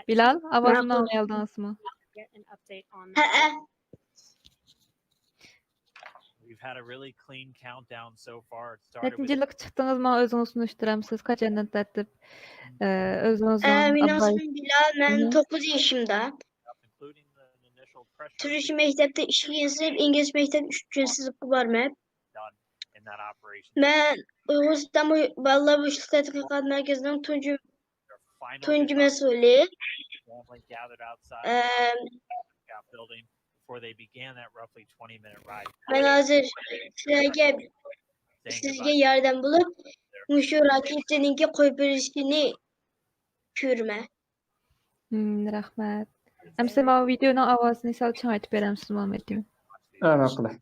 Bilal, avazını anlayaldınız mı? Neticəlik çıxdınız mı? Özünüz sunuşduramsınız. Kaçından tərtib özünüzün Benim ismim Bilal, ben 9 yaşımda. Türk mektepte 2. sınıf, İngiliz mektep 3. sınıf varım. Ben Uygus'tan vallahi boşluk tədqiqat mərkəzinin tuncu məsulü. Ben hazır sizge yardım bulup şu raketininki koyup verişini görme. Rəhmət. Əmsə mən videonun avazını sal üçün aytıb verəmsiz Muhammed'im. Əlaqələ.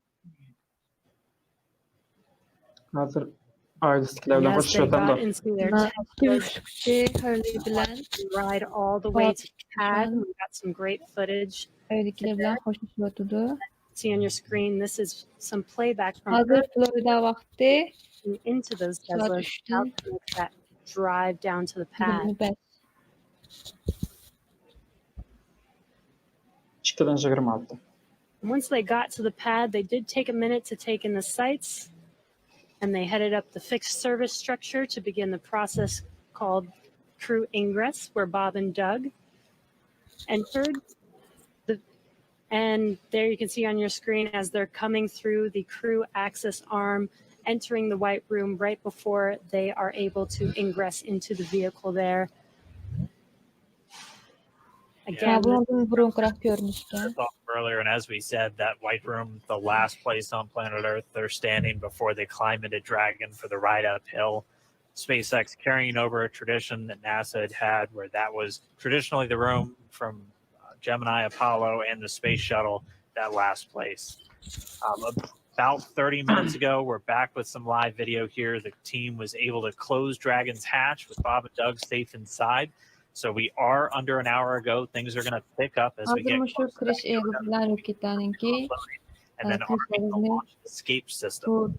Hazır ailəsizliklərlə başlayalım da. Ride all the way to the pad. We got some great footage. Öyləkilə xoşlaşıyordu. See on your screen, this is some playback from Hazır Florida vaxtı into those Teslas. That drive down to the pad. 2-26. Once they got to the pad, they did take a minute to take in the sights, and they headed up the fixed service structure to begin the process called crew ingress, where Bob and Doug entered. And there you can see on your screen as they're coming through the crew access arm, entering the white room right before they are able to ingress into the vehicle there. Again, earlier, and as we said, that white room, the last place on planet Earth they're standing before they climb into Dragon for the ride uphill. SpaceX carrying over a tradition that NASA had where that was traditionally the room from Gemini, Apollo, and the space shuttle, that last place. About 30 minutes ago, we're back with some live video here. The team was able to close Dragon's hatch with Bob and Doug safe inside. So we are under an hour ago. Things are going to pick up as we get closer. And then arming the launch escape system.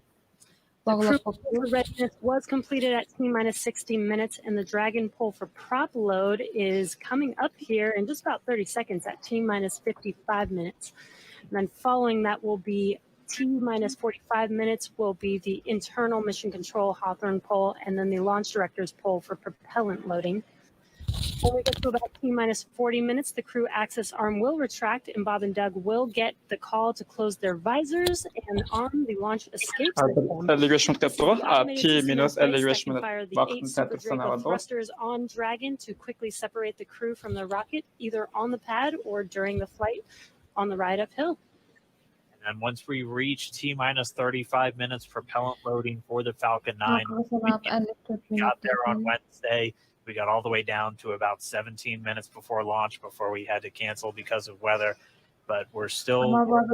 The crew readiness was completed at T-minus 60 minutes, and the Dragon pull for prop load is coming up here in just about 30 seconds at T-minus 55 minutes. And then following that will be T-minus 45 minutes will be the internal mission control Hawthorne pull, and then the launch director's pull for propellant loading. When we get to about T-minus 40 minutes, the crew access arm will retract, and Bob and Doug will get the call to close their visors and arm the launch escape system. T-minus 55 minutes. Fire the 8 Super Draco thrusters on Dragon to quickly separate the crew from the rocket, either on the pad or during the flight on the ride uphill. And once we reach T-minus 35 minutes propellant loading for the Falcon 9, we got there on Wednesday. We got all the way down to about 17 minutes before launch before we had to cancel because of weather. But we're still right now. We're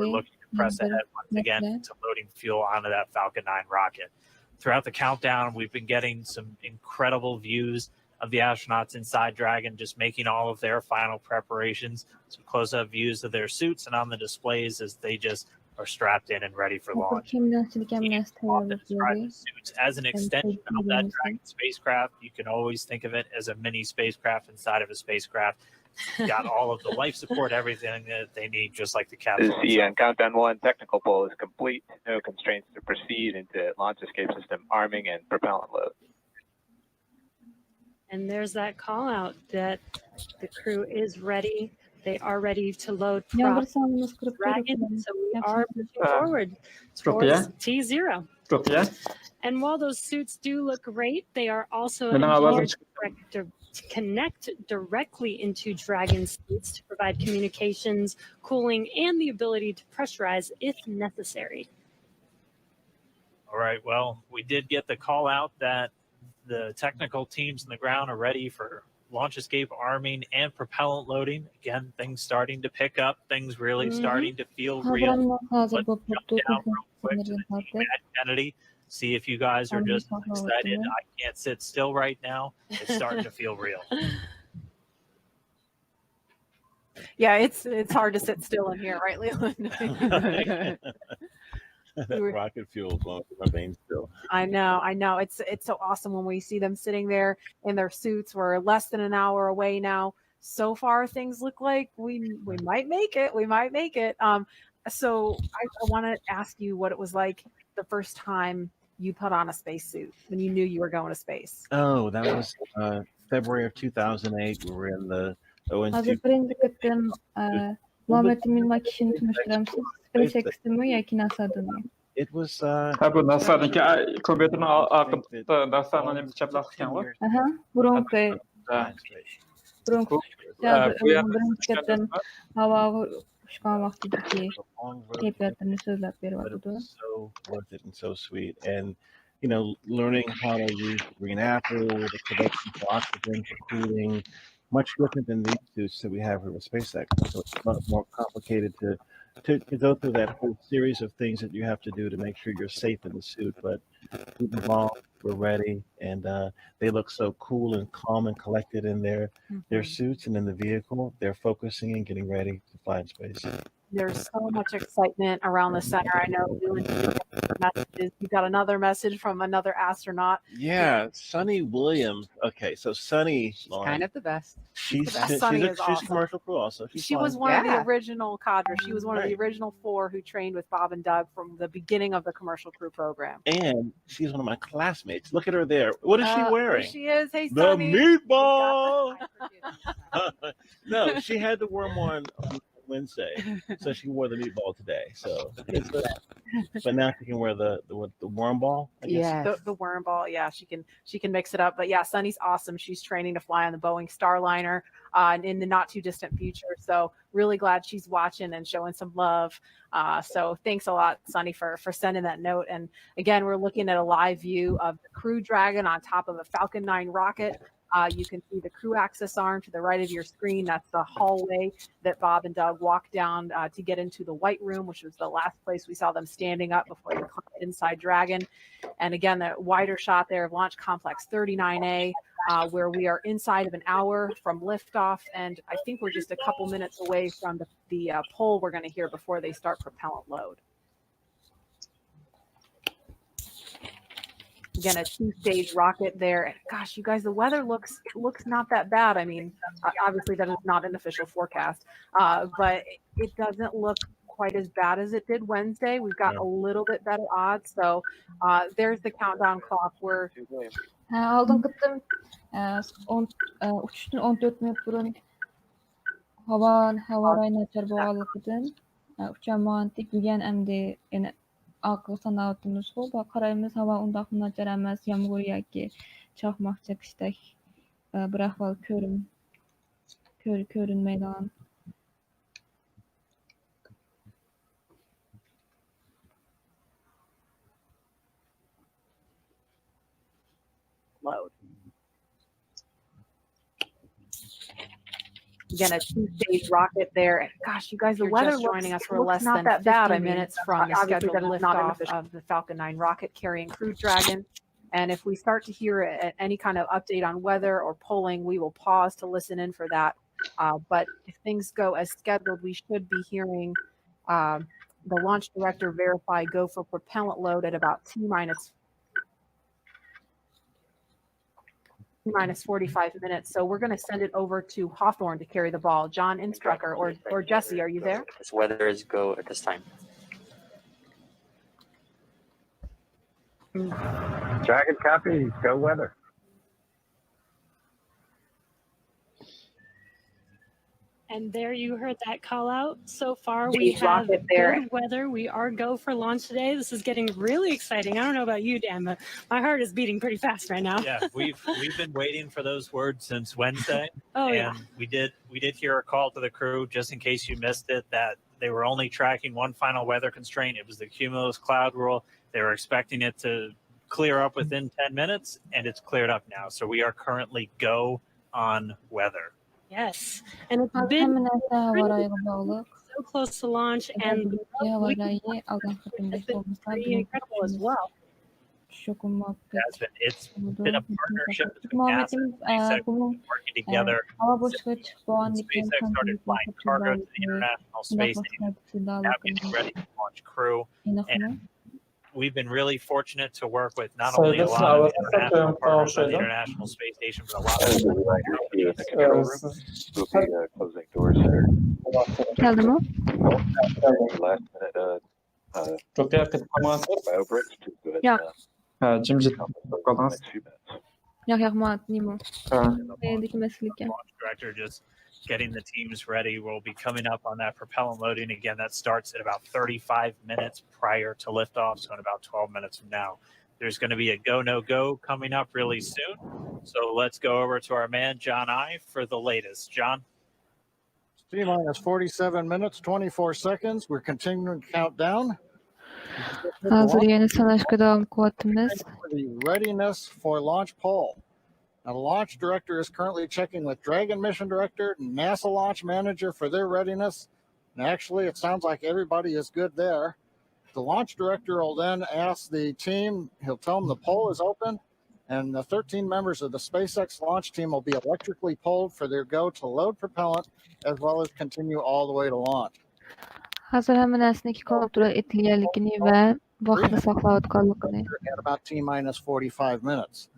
looking to press ahead once again to loading fuel onto that Falcon 9 rocket. Throughout the countdown, we've been getting some incredible views of the astronauts inside Dragon, just making all of their final preparations. Some close-up views of their suits and on the displays as they just are strapped in and ready for launch. Often describe the suits as an extension of that Dragon spacecraft. You can always think of it as a mini spacecraft inside of a spacecraft. Got all of the life support, everything that they need, just like the capsule. And countdown 1 technical pull is complete. No constraints to proceed into launch escape system arming and propellant load. And there's that call out that the crew is ready. They are ready to load prop Dragon, so we are moving forward towards T0. And while those suits do look great, they are also engineered to connect directly into Dragon suits to provide communications, cooling, and the ability to pressurize if necessary. All right, well, we did get the call out that the technical teams on the ground are ready for launch escape arming and propellant loading. Again, things starting to pick up, things really starting to feel real. Let's jump down real quick to the team identity. See if you guys are just excited. I can't sit still right now. It's starting to feel real. Yeah, it's hard to sit still in here, right, Leland? that rocket fuel going through my veins still. I know. It's so awesome when we see them sitting there in their suits. We're less than an hour away now. So far, things look like we might make it. We might make it. So I want to ask you what it was like the first time you put on a spacesuit when you knew you were going to space. Oh, that was February of 2008. We were in the ONC. Hazır birinci kıttım Muhammed'imin makişini tunuşturamsız. SpaceX'ti mi yoki NASA'dı mı? It was Bu NASA'daki kompüterin arkasında NASA'nın hem çaplak ekan var. Aha, burunqi. Burunqi. Birinci kıttım hava uçkan vaxtidaki keyfiyatlarını sözlep berip atıdı. So worth it and so sweet. And learning how to use green apple, the production for oxygen, for cooling, much different than these suits that we have here with SpaceX. So it's a lot more complicated to go through that whole series of things that you have to do to make sure you're safe in the suit. But we've evolved, we're ready, and they look so cool and calm and collected in their suits and in the vehicle. They're focusing and getting ready to fly in space. There's so much excitement around the center. I know you and messages. You got another message from another astronaut. Yeah, Sunny Williams. Okay, so Sunny, Kind of the best. she's Sunny is she's awesome. commercial crew also. She was one of the original cadre. She was one of the original 4 who trained with Bob and Doug from the beginning of the commercial crew program. And she's one of my classmates. Look at her there. What is she wearing? There she is. Hey, The Sunny. meatball. No, she had the worm on Wednesday, so she wore the meatball today. So, but now she can wear the worm ball. I guess. Yes. The worm ball, yeah, she can mix it up. But yeah, Sunny's awesome. She's training to fly on the Boeing Starliner in the not too distant future. So really glad she's watching and showing some love. So thanks a lot, Sunny, for sending that note. And again, we're looking at a live view of the Crew Dragon on top of a Falcon 9 rocket. You can see the crew access arm to the right of your screen. That's the hallway that Bob and Doug walked down to get into the White Room, which was the last place we saw them standing up before they climbed inside Dragon. And again, the wider shot there of Launch Complex 39A, where we are inside of an hour from liftoff. And I think we're just a couple minutes away from the poll we're going to hear before they start propellant load. Again, a 2-stage rocket there. And gosh, you guys, the weather looks not that bad. I mean, obviously that is not an official forecast, but it doesn't look quite as bad as it did Wednesday. We've got a little bit better odds. So there's the countdown clock. We're Aldın kıttım uçuşun 14 minut burun hava rayına çarpıvalı kıdın. Uçan muhantik gügen emdi aqıl sanatımız bu. Qarayımız hava undaq münəccər əməz, yağmur yoki çaxmaq çəkişdək bir ahval görünməyən. load. Again, a 2-stage rocket there. And gosh, you guys, the weather joining us for less than that bad. Minutes from the scheduled liftoff of the Falcon 9 rocket carrying Crew Dragon. And if we start to hear any kind of update on weather or polling, we will pause to listen in for that. But if things go as scheduled, we should be hearing the launch director verify go for propellant load at about T-minus 45 minutes. So we're going to send it over to Hawthorne to carry the ball. John Instrucker or Jesse, are you there? This weather is go at this time. Dragon copy, go weather. And there you heard that call out. So far, we have good weather. We are go for launch today. This is getting really exciting. I don't know about you, Dan, but my heart is beating pretty fast right now. Yeah, we've been waiting for those words since Wednesday. Yeah. We did hear a call to the crew, just in case you missed it, that they were only tracking one final weather constraint. It was the cumulus cloud rule. They were expecting it to clear up within 10 minutes, and it's cleared up now. So we are currently go on weather. Yes, and it's been so close to launch, and it's been pretty incredible as well. It's been a partnership between NASA and SpaceX working together since SpaceX started flying cargo to the International Space Station, now getting ready to launch crew. And we've been really fortunate to work with not So only a this lot of is international our partners on the second International Space Station, but a lot of We'll be closing doors there. Geldi mi? Last minute çok yakın ama bio breaks to go ahead Yeah. and cimcit count the kalmaz. next few minutes. Yo'q, yo'q, men nima? Ha. Mendeki mesele ekan. launch director just getting the teams ready. We'll be coming up on that propellant loading again. That starts at about 35 minutes prior to liftoff, so in about 12 minutes from now. There's going to be a go, no go coming up really soon. So let's go over to our man, John I, for the latest. John? T-minus 47 minutes, 24 seconds. We're continuing to count down. Hozir yana sanashga davom qilyapmiz. The readiness for launch poll. Now, the launch director is currently checking with Dragon mission director, NASA launch manager for their readiness. And actually, it sounds like everybody is good there. The launch director will then ask the team, he'll tell them the poll is open, and the 13 members of the SpaceX launch team will be electrically polled for their go to load propellant, as well as continue all the way to launch. Hozir hamma narsani kontrol etilganligini va vaqtni saqlayotganligini. At about T-minus 45 minutes.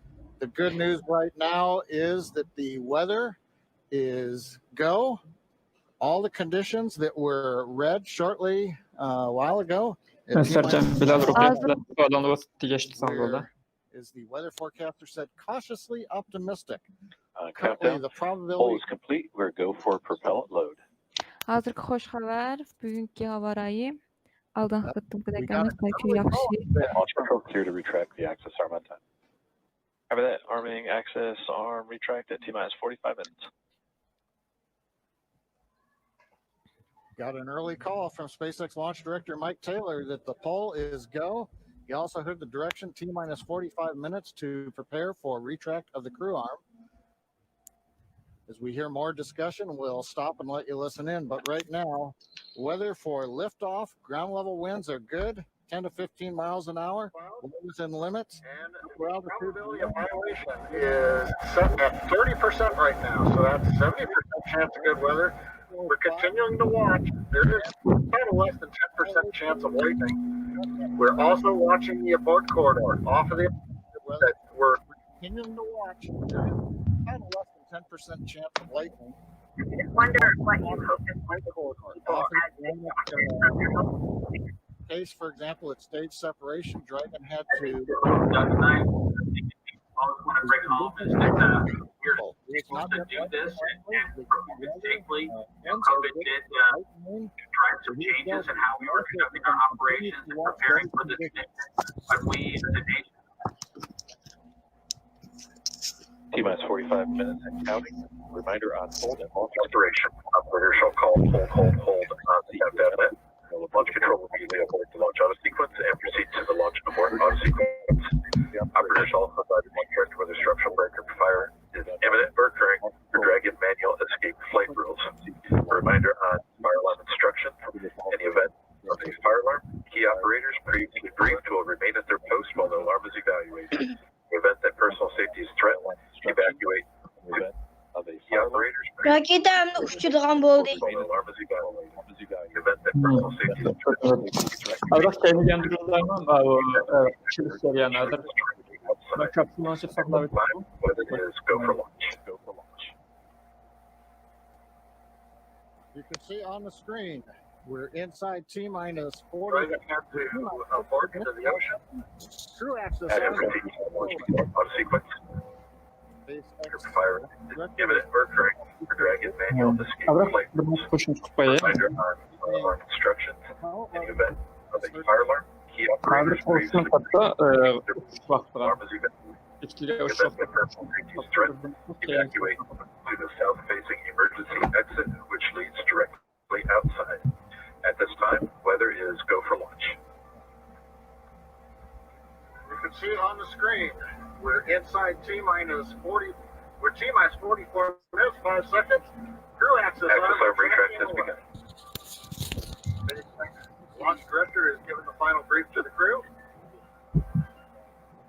The good news right now is that the weather is go. All the conditions that were read shortly a while ago. Sercan biraz roketten basit geçti sanırım. Is the weather forecaster said cautiously optimistic. Countdown. The Poll probability is complete. We're go for propellant load. Hozirgi xush xabar, bugungi havo rayi oldin xattimdek we got emas, balki yaxshi. Launch control clear to retract the access arm on time. Cover that. Arming access arm retract at T-minus 45 minutes. got an early call from SpaceX launch director Mike Taylor that the poll is go. He also heard the direction T-minus 45 minutes to prepare for retract of the crew arm. As we hear more discussion, we'll stop and let you listen in. But right now, weather for liftoff, ground level winds are good, 10 to 15 miles an hour, within limits. And the probability of violation is set at 30% right now. So that's 70% chance of good weather. We're continuing to watch. There is kind of less than 10% chance of lightning. We're also watching the abort corridor off of the that we're continuing to watch. There is kind of less than 10% chance of lightning. I just wonder what you hope is Case, for example, at stage separation, Dragon had to. Always want to bring home is that we're supposed to do this and prove it safely. COVID did drive some changes in how we were conducting our operations and preparing for this mission, but we as a nation. T-minus 45 minutes and counting. Reminder on hold and launch operation. Operator shall call hold on the countdown. Launch control will immediately abort the launch auto sequence and proceed to the launch abort auto sequence. Operator shall provide the launch director with instruction breaker fire is imminent or occurring for Dragon manual escape flight rules. A reminder on fire alarm instruction. In the event of a fire alarm, key operators previously briefed will remain at their post while the alarm is evaluated. In the event that personal safety is threatened, evacuate. Of a key operators Raketemde uçturan bol değil. while the alarm is evaluated. In the event that personal safety is threatened, Biraz tehlikeli durumlardan var. Çelikler yanlardır. Ben kapsül launch saklayabilirim. whether it is go for launch. Go for launch. You can see on the screen, we're inside T-minus 40. Dragon had to abort into the ocean. Crew access. And proceed to the launch auto sequence. Fire is imminent or occurring for Dragon manual escape flight rules. Reminder on fire alarm instructions. In the event of a fire alarm, key operators previously alarm is evacuated. In the event that personal safety is threatened, evacuate to the south-facing emergency exit, which leads directly outside. At this time, weather is go for launch. You can see on the screen, we're inside T-minus 40. We're T-minus 44 minutes, 5 seconds. Crew access. Access arm retract has begun. Launch director is giving the final brief to the crew.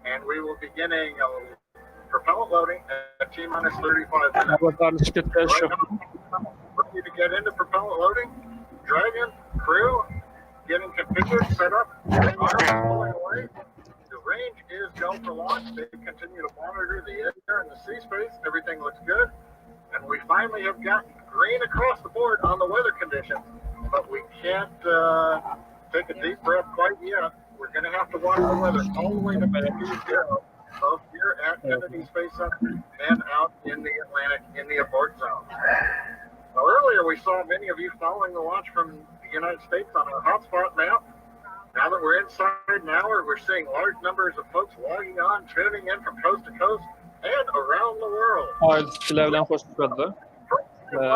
And we will be beginning propellant loading at T-minus 35 minutes. Ready to get into propellant loading. Dragon, crew, getting configured, set up, and pulling away. The range is go for launch. They continue to monitor the air and the sea space. Everything looks good. And we finally have gotten green across the board on the weather conditions, but we can't take a deep breath quite yet. We're going to have to watch the weather all the way to Mid-East, both here at Kennedy Space Center and out in the Atlantic in the abort zone. Now, earlier we saw many of you following the launch from the United States on our hotspot map. Now that we're inside an hour, we're seeing large numbers of folks logging on, tuning in from coast to coast and around the world. Ailesiyle bilen hoş geldin.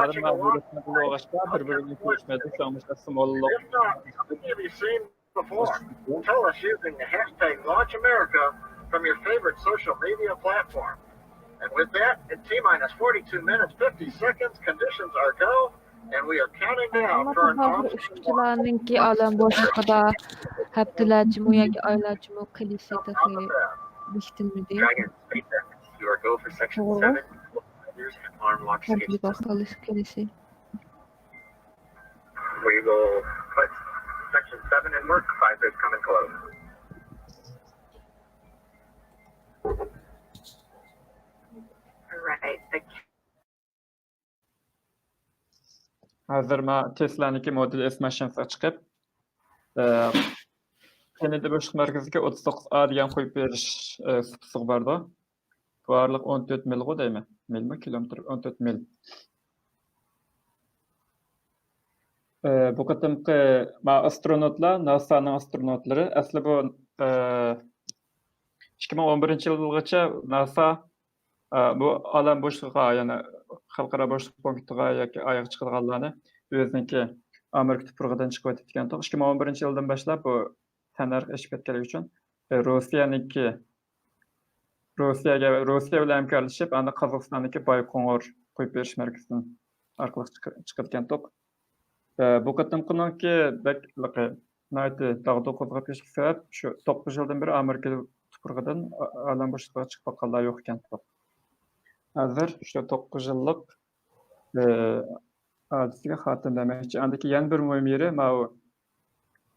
Adam mağduriyetine ulaştı. Birbirini görüşmedi. Şu an başkası molluk. If not, how many have you seen before? Tell us using the hashtag LaunchAmerica from your favorite social media platform. And with that, in T-minus 42 minutes, 50 seconds, conditions are go, and we are counting down for an Hazır uçquchilarninki olam boshlig'ida haftalarchimi yoki oylarchimi qilishi eshitilmadi. Dragon, SpaceX, you are go for section 7. Here's arm launch stage. We will put section 7 in work. 5 is coming close. All right. Hazır ma Tesla'niki model S mashinasiga chiqib, Kennedy boshliq markaziga 39A degan qo'yib berish supsiq bordi. Bu araliq 14 mil go deymi? Milmi? Kilometr 14 mil. Bu qatimqi astronotlar, NASA'ning astronotlari asli bu 2011-yilgacha NASA bu olam boshlig'iga, ya'ni xalqaro boshliq punktiga yoki oyoq chiqarganlarni o'ziniki Amerika tuprog'idan chiqib o'tgan. 2011-yildan boshlab bu tanarq ishib ketganligi uchun Rossiya bilan hamkorlashib, ana Qozog'istonniki Baykonur qo'yib berish markazidan orqali chiqargan to'q. Bu qatimqiniki bakliqi nayt dag'do qo'zg'ab ketishga sabab shu 9 yildan beri Amerika tuprog'idan olam boshlig'iga chiqib qolganlar yo'q ekan. Hazır şu 9 yıllık hadiseye xatirlemeyi. Andaki yan bir mühim yeri ma'u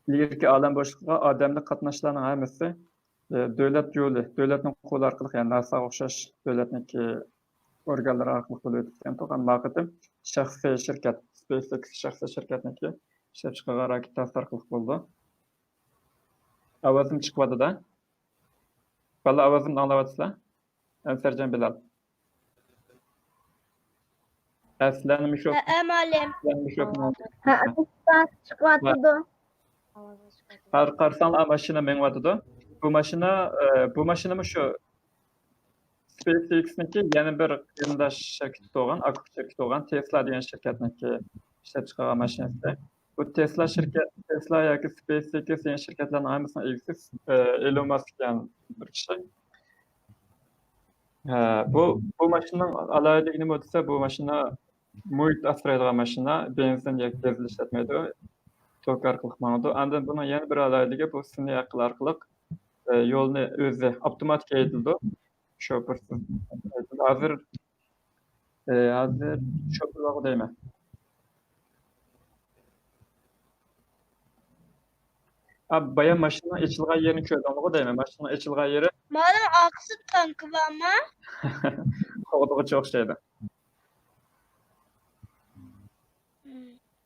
ilgirki olam boshlig'iga odamlik qatnashlarning hammasi davlat yo'li, davlatning qo'li orqali, ya'ni NASA o'xshash davlatniki organlar orqali bo'lib o'tgan. To'g'ri, maqsadim shaxsiy shirkat, SpaceX shaxsiy shirkatniki ishlab chiqargan raketasy orqali bo'ldi. Ovozim chiqmadi-da. Balla ovozimni anglayapsizlar? Serjan Bilal. Aslan mikrofon. Əməlim. Mikrofon. Çıxmadı. Qarsan maşina menvatıdı. Bu maşina şu SpaceX'niki yeni bir yıldaş şirketi olan, aktif şirketi olan Tesla diyen şirketniki işlep çıkaran maşinası. Bu Tesla yoki SpaceX diyen şirketlerin aynısına ilgisiz Elon Musk yani bir kişi. Bu maşının alaylığı ne olursa bu maşina muhit asraydigan maşina, benzin yoki dizel ishlatmaydi. Tok orqali ma'noda. Andan bunun yana bir alayligi bu sun'iy aql orqali yo'lni o'zi avtomatik haydaydi. Shofersiz. Hozir shoferlar deyman. Bayan maşına açılgan yerini ko'rdingmi deyman. Maşına açılgan yeri. Mana oqsi tankı bormi? Qo'g'dog'icha o'xshaydi.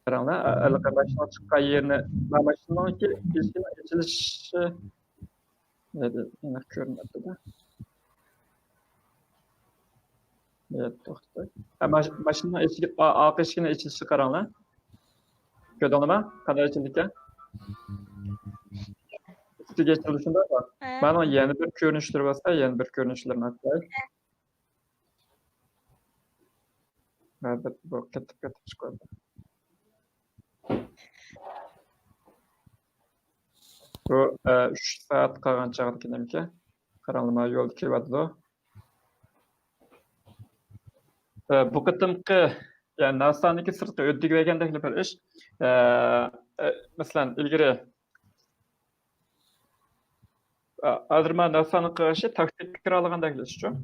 Qaranglar, alqa maşına chiqqan yerini, maşinaniki açilishi nega ko'rinadi-da. To'xta. Maşina oq eshigini ochilishi qaranglar. Ko'rdingizmi? Qanday ochildi ekan? Üstüge çalışında var. Bana yeni bir görünüşler varsa yeni bir görünüşlerini atlayayım. Evet, bu ketip çıkıyordu. Bu 3 saat kalgan çağırdı ki karanlıma yol kıyvadı. Bu kıtımkı yani NASA'nınki sırtı ödüğü vegendeki bir iş. Mesela ilgili Azırma NASA'nın qarşı taktik fikir alğandaki iş şu.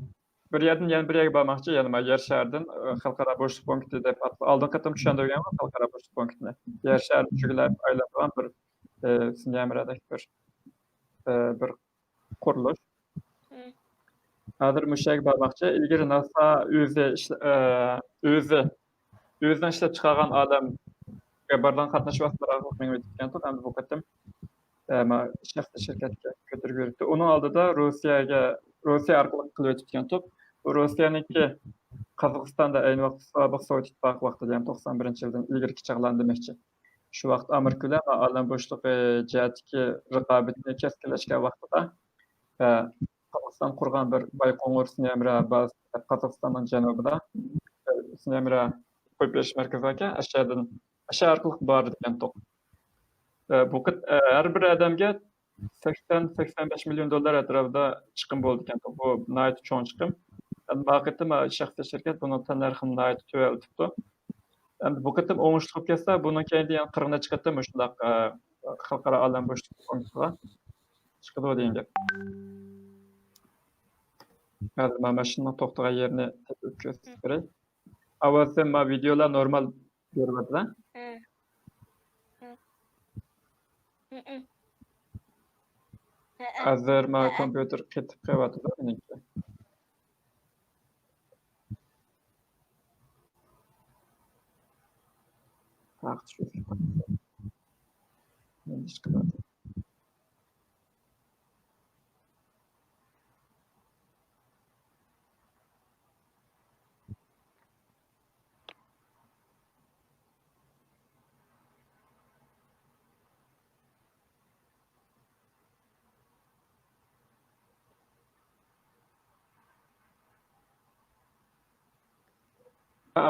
Bir yerden yani bir yerga bormoqchi, yani yer şəhərdən xalqara boşluq punkti deb aldın qatım düşəndürgən xalqara boşluq punktini. Yer şəhər çügüləyib aylanğan bir Sinyamira'daki bir quruluş. Hozir mushak barmoqchi. Ilgari NASA o'zidan ishlab chiqargan olamga bardan qatnashish vaqtlari men o'tgan to'q, endi bu qatim shaxsiy shirkatga ko'tarib yuribdi. Uning oldida Rossiya orqali qilib o'tgan to'q. Bu Rossiyaniki Qozog'istonda ayni vaqtda sobiq Sovet ittifoqi vaqtida ham 91-yildan ilgari chaqlan demoqchi. Shu vaqt Amerika bilan olam bo'shlig'i jihatdagi raqobatni keskinlashgan vaqtida Qozog'iston qurgan bir Bayqo'ng'ir Sinyamira bazasi Qozog'istonning janubida Sinyamira qo'yib berish markaziga asha orqali bor degan to'q. Bu har bir odamga 80-85 million dollar atrofida chiqim bo'ldi ekan. Bu nihoyat cho'ng chiqim. Vaqtda shaxsiy shirkat buni tannarxini nihoyat tuvaltibdi. Endi bu qatim o'ngishli bo'lib ketsa, bundan keyin ham 40 qatim shundoq xalqaro olam bo'shliq punktiga chiqadi degan gap. Hozir mana mashinaning to'xtagan yerini ko'rsatib beray. Avvalda ma videolar normal beryapti. Hozir ma kompyuter ketib qo'yapti meniki.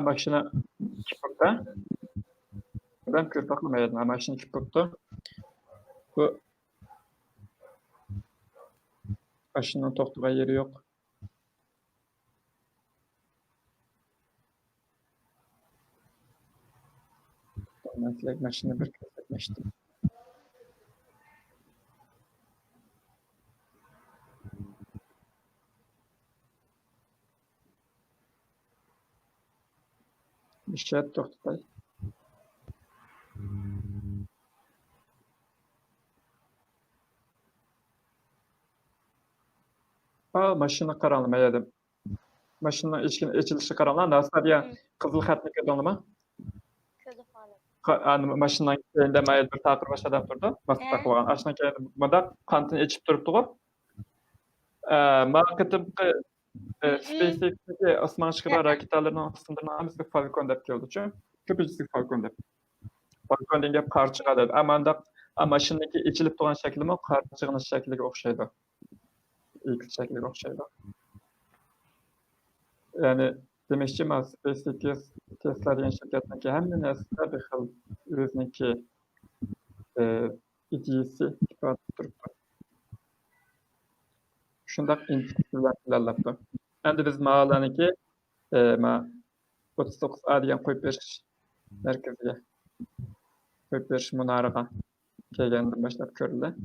Mashina kipirdi. Ben ko'rib bakmadım ama mashina kipirdi. Bu mashinaning to'xtagan yeri yo'q. Sizlarga mashina bir ko'rsatmoqchidim. İşaret to'xtatay. Mashina qaranmayadi. Mashina eshigini ochilishi qaranlar. Nasariya qizil xatni ko'rdingmi? Ko'rdim. Mashinaning keyinda mayli bir taqir boshqadan turdi. Mas'ul qilgan. Ashuna keyin bunda qantini echib turibdi-ku. Marketingga SpaceX'dagi osmon chiqargan raketalarning qismlarining hammasi Falcon deb keldi-chi. Ko'pincha Falcon deb. Falcon degan qarchi qiladi. Amanda mashinaniki echilib turgan shaklimi qarchining shakliga o'xshaydi. İlk şekilde okşaydı. Yani demiştim SpaceX Tesla diyen şirketindeki hem de nesne bir xil özünki ideyisi ifade duruptu. Şundak intikizler ilerlepti. Endi biz mağalaniki 39A diyen koyup beriş merkeziye koyup beriş munarıga kelgenden başlap körüldü.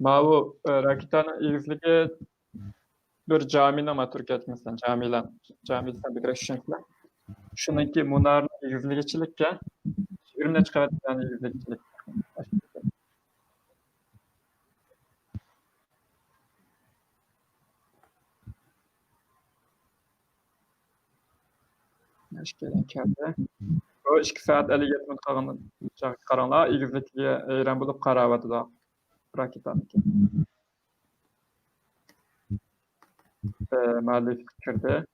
Bu raketanın ilgili bir caminin amatörik etmesinden, camiden bir reşinkle. Şununki munarın ilgiliçilikle, ürüne çıkartılan ilgiliçilik. Eşkelen kəldi. O 2 saat 57 minut qaranlar ilgiliçiliğe eyran bulup qaravadı da. Raketaniki. Maalesef fikirde.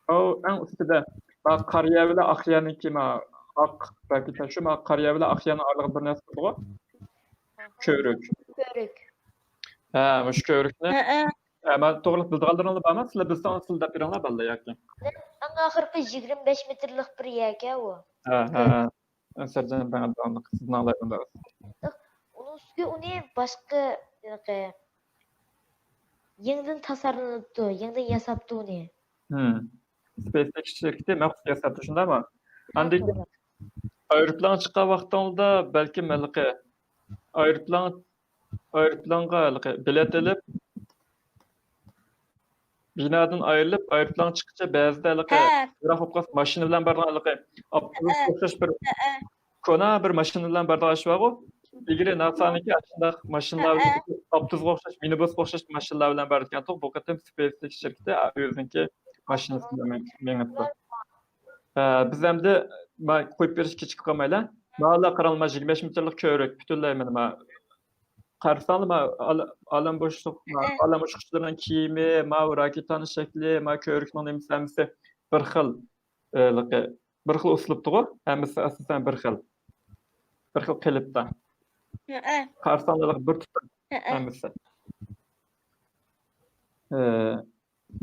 O en üstte Kariyevle Akyaniki ak raketa şu Kariyevle Akyan'ın aralığı bir nasıl bu? Körük. Muş körük ne? Ama to'g'ri bildirilganlarni bilamiz. Sizlar bilsangiz sizlar beringlar balda yoki. Oxirgi 25 metrlik bir yaka u. Sercan ben anlık sizin alayında. Onun üstüne onu başka yeniden tasarlanıptı, yeniden yasaptı onu. SpaceX şirketi məxsus yasaptı şunda mı? Andik aeroplan çıkan vaxtında belki melki aeroplanga bilet alıp binodan ayrilib, aeroplan chiqishcha ba'zida biroq o'qas mashina bilan borganligi, avtobus o'xshash bir kona bir mashina bilan borganligi ilgari nasaniki shunday mashinalar avtobusga o'xshash, minibusga o'xshash mashinalar bilan bor ekan. Bu qatam SpaceX shirkati o'ziniki mashinasi bilan mengibdi. Biz hamda qo'yib berishga chiqib qolmaylar. Ma'lum qaralma 25 metrlik ko'rik butunlay mana qarsanlar alam boshluq, alam uçquçilarının kiyimi, raketanın şəkli, ko'rikning nimasi bir xil uslubda, hammasi asosan bir xil qilibda. Qarsanlar bir tutam hammasi.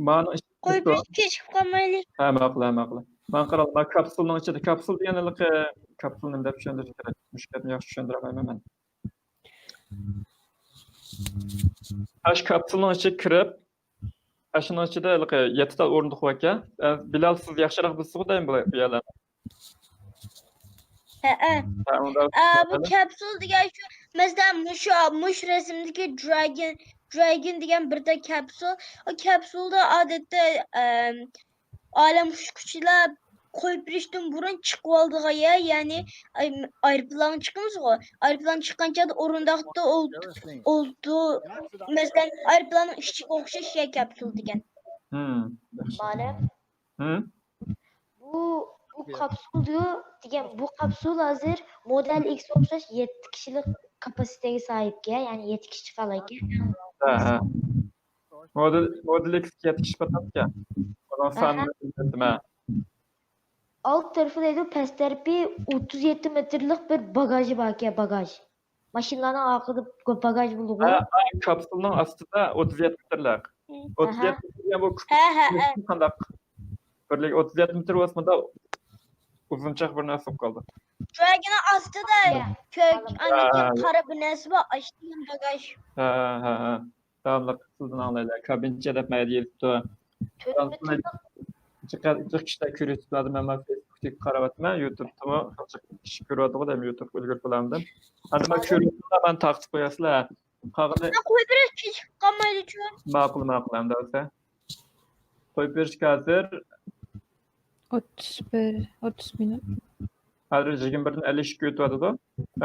Mana qo'yib berishga chiqib qolmaylik. Ma'qul. Men qaralma kapsulning ichida kapsul deganlik kapsul nima deb tushuntirish kerak. Mushkatni yaxshi tushuntirmayman men. Ash kapsulning ichiga kirib, ashning ichida 7 ta o'rindiq bor ekan. Bilal siz yaxshiroq bilsiz deyman bu yerlarni. Bu kapsul degan shu, masalan, mush rasmdagi dragon degan birta kapsul. O kapsulda odatda olem uçquchilar qo'yib berishdan burun chiqib oldiga, ya'ni aeroplan chiqamiz-ku. Aeroplan chiqqancha o'rindiqda oldu. Masalan, aeroplanning ichiga o'xshash kapsul degan. Mana bu kapsul degan bu kapsul hozir model X o'xshash 7 kishilik kapasitega sahipga, ya'ni 7 kishi chiqa oladi. Model X 7 kishi chiqadi. Onun sanını bildim. Alt tarafı deydi, past tarafı 37 metrelik bir bagajı var ki, bagaj. Maşinların arkada bagaj bulduğu. Kapsulun aslında 37 metrelik. 37 metre bu kandak. Böyle 37 metre olmasında uzunçak bir nasip kaldı. Dragon'ın aslında kök, anneki kara bir nasip var, açtığın bagaj. Tamam, kapsuldan anlayla. Kabince de mədiyildi. Çok kişiler körüsüladım ama Facebook'ta karavatma, YouTube'da çok kişi körüyordu da YouTube ulgur bulamdım. Ama körüsüla ben takip koyasılar. Koy bir hiç kalmaydı şu. Maqul hem de olsa. Koy bir hazır. 30 minut. Hazır 21'den 50 kötü adı da.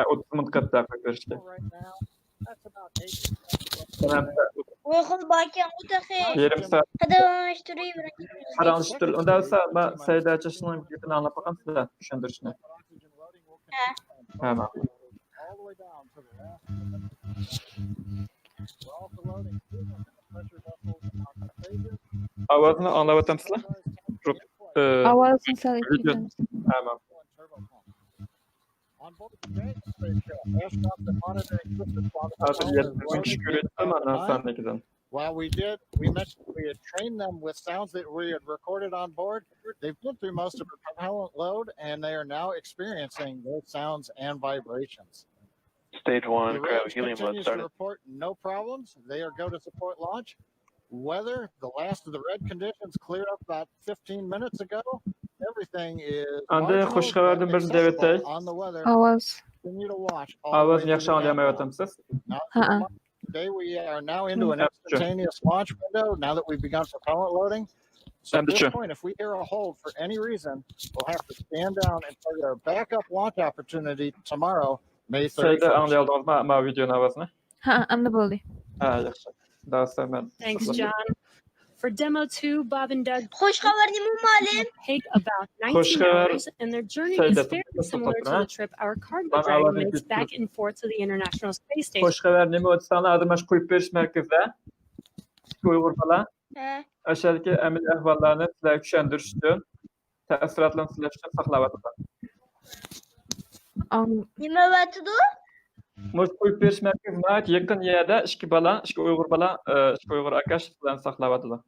30 minut katta koy bir Tamam. Uygun bakken o taşı. Yarım saat. Hadi anlaştırayım. Karanlıktır. Ondan sonra ben sayıda açısından bir anlat bakalım size düşündürüşüne. Tamam. Avazını anlavatım size. Avazını sağlayayım. Tamam. While we mentioned we had trained them with sounds that we had recorded on board. They've been through most of the propellant load, and they are now experiencing those sounds and vibrations. Stage 1, cryo helium load continues started. to report no problems. They are go to support launch. Weather, the last of the red conditions cleared up about 15 minutes ago. Everything is hoş geldin bir devetay. Avaz. Avaz yaxşı anlayamayottam siz? Today we are now into an instantaneous launch window now that we've begun propellant loading. So at this point, if we hear a hold for any reason, we'll have to stand down and tell our backup launch opportunity tomorrow, May 31st. Sayda anlayaldınız mı videonun avazını? Anladım oldu. Yaxşı. Daha sonra Thanks, John. For demo 2, Bob and Doug take about 19 hours, and their journey is very similar to the trip our cargo dragon makes back and forth to the International Space Station. Hoş geldin Mostan'a adımаш koyup veriş merkezde. Uygur falan. Aşağıdaki emir ahvallarını sizler düşendirişti. Təsiratlarını sizler üçün saxlavatılar. Nima vatıdı? Moş koyup veriş merkezine yakın yerde iki Uygur bala, iki Uygur akaş bilen saxlavatılar.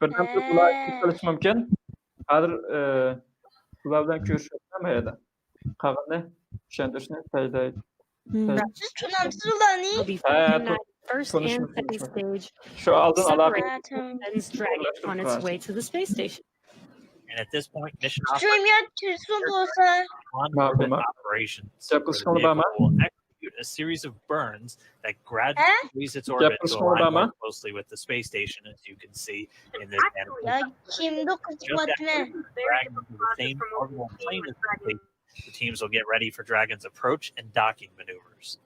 Birden de bunlar çalışma mümkün. Hazır bunlardan görüşürüz ama ya da. Kağını düşendirişine fayda. Tunamsız ulanı. First and second stage şu aldın sends Dragon on its way to the space station. And at this point, mission StreamYard on-orbit operation. So the vehicle will execute a series of burns that gradually leaves its orbit to align more closely with the space station, as you can see in this animation. The same orbital plane as the teams will get ready for Dragon's approach and docking maneuvers.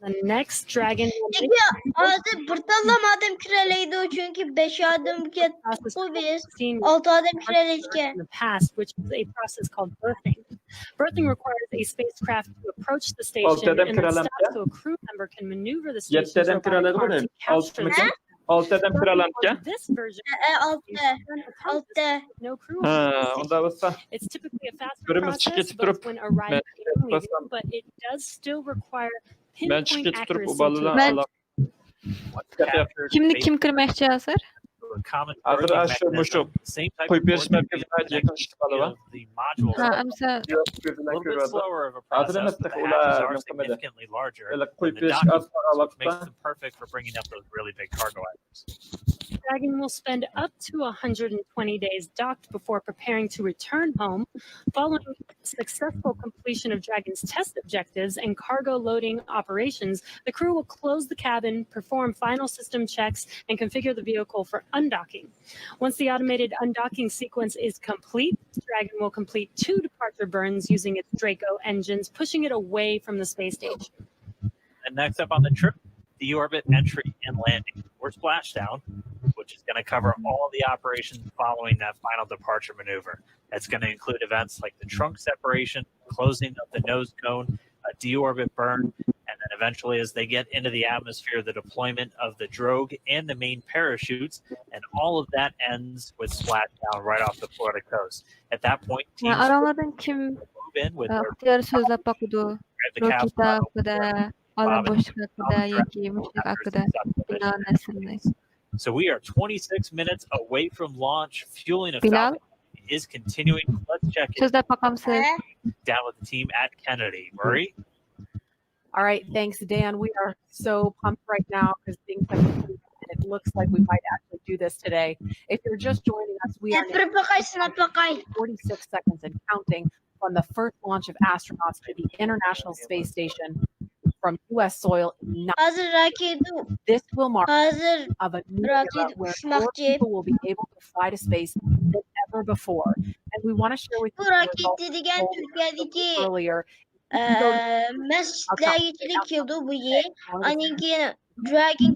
The next Dragon will make in the past, which is a process called berthing. Berthing requires a spacecraft to approach the station and then stop so a crew member can maneuver the station's robotic arm to capture the this version no crew. It's typically a fast process, but when arriving, but it does still require pinpoint accuracy. Kimni kim kirmoqchi hozir? Hazır aşağı muşu koyup veriş merkezine yakın çıkalı var. Ha, amsa hazır emasdik ular significantly larger öyle koyup than the veriş docking az ports, which makes alakta. them perfect for bringing up those really big cargo items. Dragon will spend up to 120 days docked before preparing to return home. Following successful completion of Dragon's test objectives and cargo loading operations, the crew will close the cabin, perform final system checks, and configure the vehicle for undocking. Once the automated undocking sequence is complete, Dragon will complete 2 departure burns using its Draco engines, pushing it away from the space station. And next up on the trip, the orbit entry and landing, or splashdown, which is going to cover all the operations following that final departure maneuver. That's going to include events like the trunk separation, closing of the nose cone, a deorbit burn, and then eventually as they get into the atmosphere, the deployment of the drogue and the main parachutes, and all of that ends with splashdown right off the Florida coast. At that point, teams aralardan kim move in with their ixtiyor so'zlab boqdi? Raketa haqida, olem boshluq haqida yoki mushuk haqida bino narsani. So we are 26 minutes away from launch. Fueling of Bilal? Falcon is continuing. Let's check it So'zlab boqamsiz. down with the team at Kennedy. Murray? All right, thanks, Dan. We are so pumped right now because things have moved, and it looks like we might actually do this today. If you're just joining us, we are now 46 seconds and counting from the first launch of astronauts to the International Space Station from U.S. soil. This will mark of a new era where more people will be able to fly to space than ever before. And we want to share with you the results earlier. Mescidler yetkilik bu ye. Aniki Dragon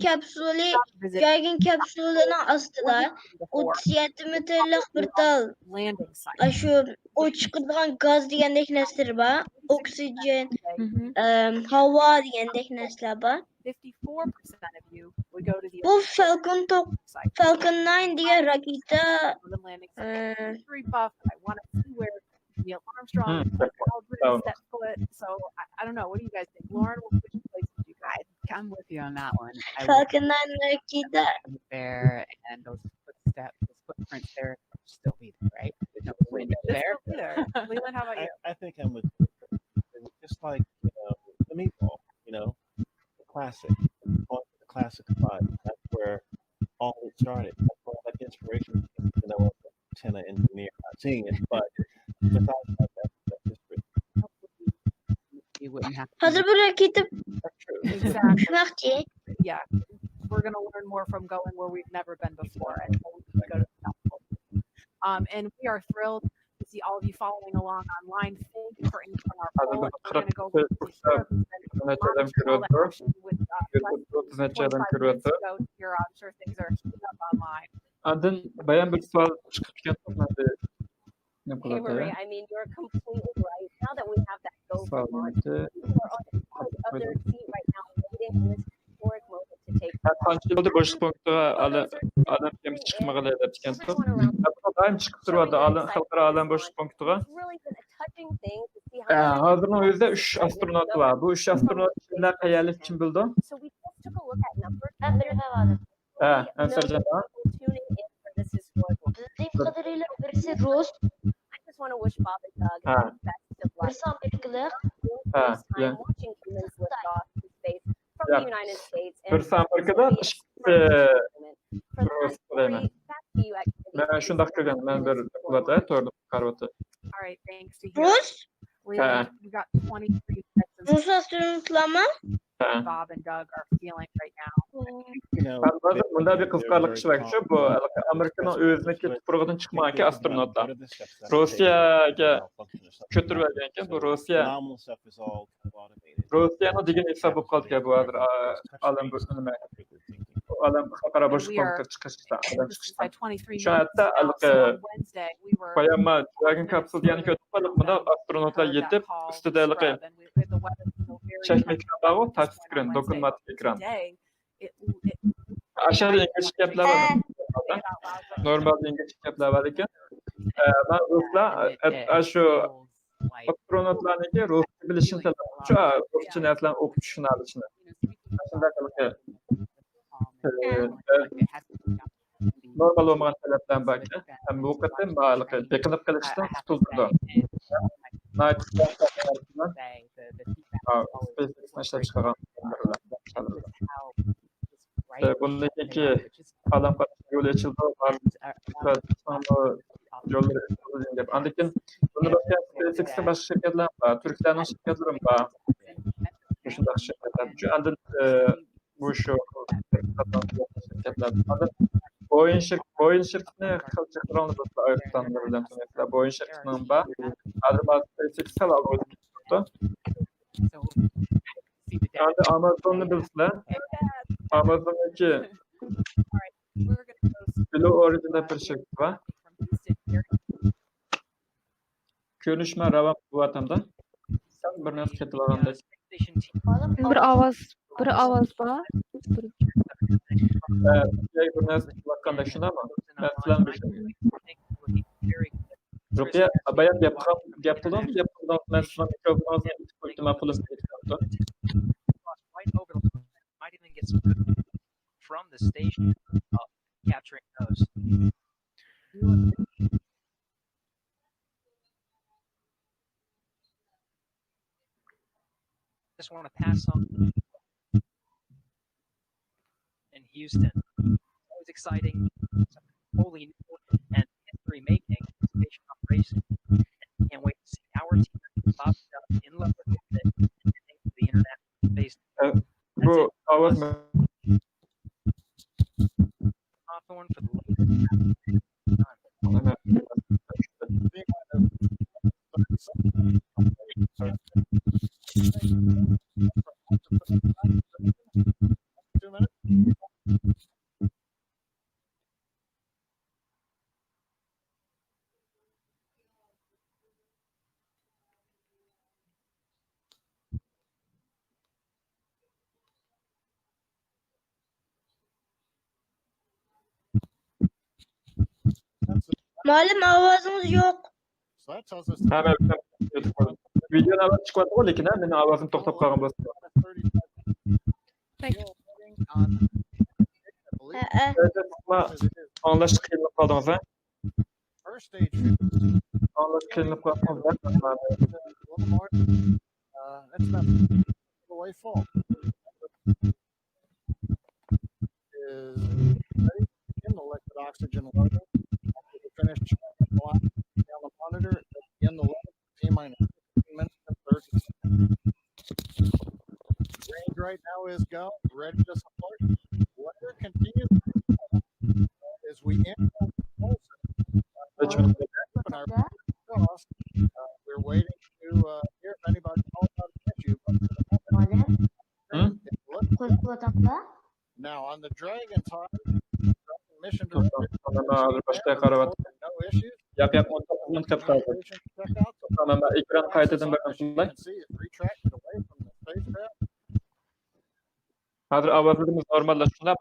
kapsülünü astılar. 37 metrelik bir dal. Şu o çıkırdıgan gaz degandek nesler var. Oksijen, hava degandek nesler var. 54% of you would go to the Bu Falcon 9 diye raketa buff. I want to see where Neil Armstrong set foot. So I don't know. What do you guys think? Lauren, which place did you guys? I'm with you on that one. Falcon 9 raketa. There and those footsteps, those footprints there still be there, right? No wind there. Leland, how about you? I think I'm with you. Just like the meatball, the classic, the classic spot. That's where all it started. That's where all that inspiration came. I'm an antenna engineer, not seeing it, but without that, that's history. You wouldn't have Hazır bu raketi Exactly. Yeah, we're going to learn more from going where we've never been before, and so we can go to the South Pole. And we are thrilled to see all of you following along online. Thank you for answering our poll. We're going to go with here. I'm sure things are heating up online. Adın bayan bir sual çıkıp gelmedi. Hey, Marie, I mean, you're completely right. Now that we have that go for launch, people are on the edge of their seat right now, waiting for this historic moment to take place. Qancha boshliq punktiga adam kemiz chiqmag'ili deb ekan. Buni doim chiqib turadi xalqaro alam boshliq punktiga. Hozirning o'zida 3 astronavt bor. Bu 3 astronavt kimlar qayerlik kim bildi? So we just took a look at numbers. Ansarjan. Bildiğim kadarıyla birisi Rose. I just want to wish Bob and Doug the best of luck. Birisi Amerikalı. Time watching humans lift off to space from the United States. Birisi Amerika'da Rose deyman. Ben şundaq ko'rgan, men bir qulata to'rni qarabdi. All right, thanks to you. Rose? We got 23 seconds. Rus astronavtlarmi? Bob and Doug are feeling right now. You know, bunda bir kızkarlık iş var şu bu Amerika'nın özündeki tuprağından çıkmayan ki astronotlar. Rusya'ya götürüverken bu Rusya'nın digin hesabı kaldı ki bu adır alem bölümüne. Alem xalqaro boshluq komiteti chiqishda shu hatta qo'yama Dragon Capsule yani ko'tib bunda astronotlar yetib ustida chashma ekran bor, touch screen, dokunmatik ekran. Aşağıda İngilizce gaplar var. Normalde İngilizce gaplar var ekan. Ben Ruslar şu astronotlarniki Rus bilishini talab qiluvchi, Ruscha narsalarni o'qib tushunadi ichini. Shunday qilib normal olmagan talabdan bak. Hem bu qatim beqinib qilishdan qutuldi. SpaceX'ni ishlab chiqargan. Bundan keyin Alem yo'li ochildi. Yo'llar deb. Undan keyin buni boshqa SpaceX'ning boshqa shirkatlar bor, turklarning shirkatlari bor. Shunday shirkatlar. Undan bu şu şirketler. Boeing şirketine kalacaklarını da ayıplandırırlar. Mesela Boeing şirketinin var. Adı SpaceX'e alıyor. Yani Amazon'u bilsinler. Amazon'daki Blue Origin'de bir şirket var. Görüşme ravam bu vatandaş. Sen bir nasıl kettilerinde? Bir avaz var. Bir nasıl bakanda şuna mı? Mesela bir şey. Rukiye, bayan yapılan mesela mikrofonu ultima plus might even get some from the station capturing those. Just want to pass on in Houston. Always exciting, wholly new and history making station operation. Can't wait to see our team pop up in love with it and the internet based. Bu avaz mı? Hawthorne for the Malum avazınız yok. Hemen videonun avazı çıkmadı o lekin benim avazım to'xtab qolgan bo'lsa. Anlaştık qiynalib qoldingiz ha? Anlaştık qiynalib qoldingiz. Oxygen loading. Finished on the monitor in the T-minus 15 minutes and 30 seconds. Range right now is go, ready to support. Weather continues as we enter we're waiting to hear if anybody knows how to get you. Now on the Dragon side, mission director. No issues. Yap onu kapatın. Tamam ekran kaydedin bakın. Hazır avazımız normalleştiğinde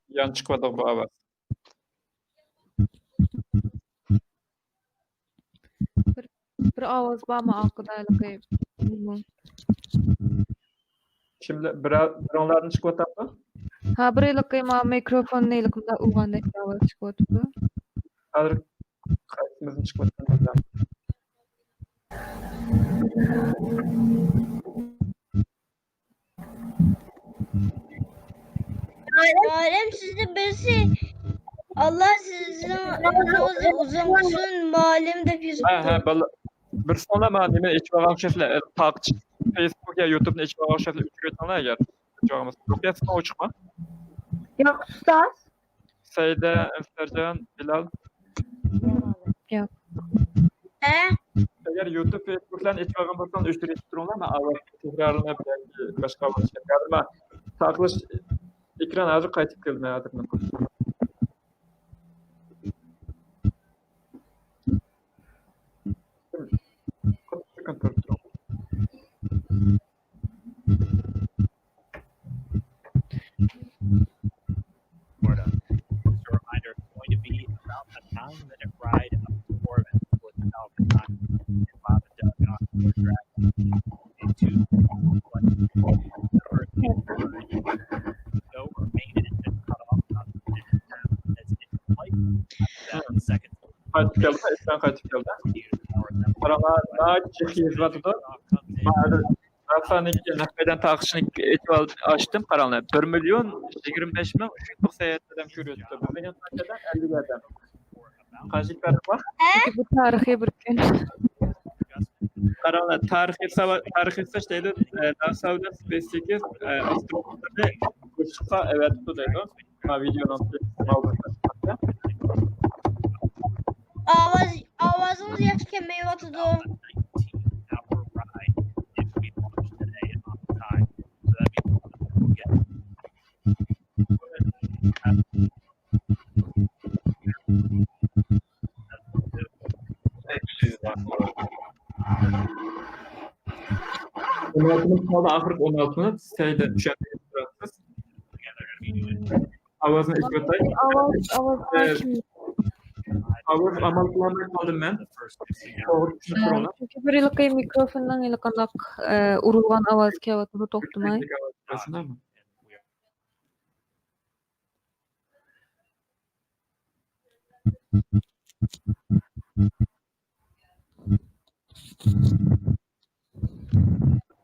yan çıkmadı bu avaz. Bir avaz var mı arkadaşlar? Şimdi bironlardan çıkmadı mı? Ha bir yıllık mikrofon neylikimde uğandaki avaz çıkmadı. Hazır kaydımızın çıkmadı. Alem sizde birisi Allah sizin ömrünüzü uzun tutsun malum da bir. Ha bala bir sonra mı anime içmeden şefle takç Facebook ya YouTube'ni iç bağışlatı ücretine eğer cevabımız Rukiye'sine o çıkma. Yok ustoz. Seyde, Sercan, Bilal. Yok. Eğer YouTube, Facebook'tan iç bağımızdan ücrettironlar ama ağır tekrarına belki başka bir şey. Galiba takılış ekran azı kayıtıp gelmeye adını koyuyor. Florida. Just a reminder, it's going to be about a 9-minute ride up to orbit with the Falcon 9 and Bob and Doug on board Dragon into go remain and cut off about a minute and a half as in flight. 7 seconds. Kayıtıp geldi, ekran kayıtıp geldi. Paralar daha çekiyi izlatıda. Rasan'daki meydan takışını açtım karanlığa. 1 milyon 25 bin uçukluk seyahatlerden görüyordu. Bizden takıdan 50 adam. Kaçlıklar var? Bu tarihi bir gün. Karanlığa tarihi saçtaydı. NASA'da SpaceX astronotları uçuşa evet tutuydu. Ama videonun altında. Avazımız yaşkenmeye batıdı. Ahır 16'ını seyde düşen avazını ispatlayın. Avaz amal kullanmaya kaldım ben. Çünkü bir ilgili mikrofondan ilgili urulgan avaz kevatını toxtumay.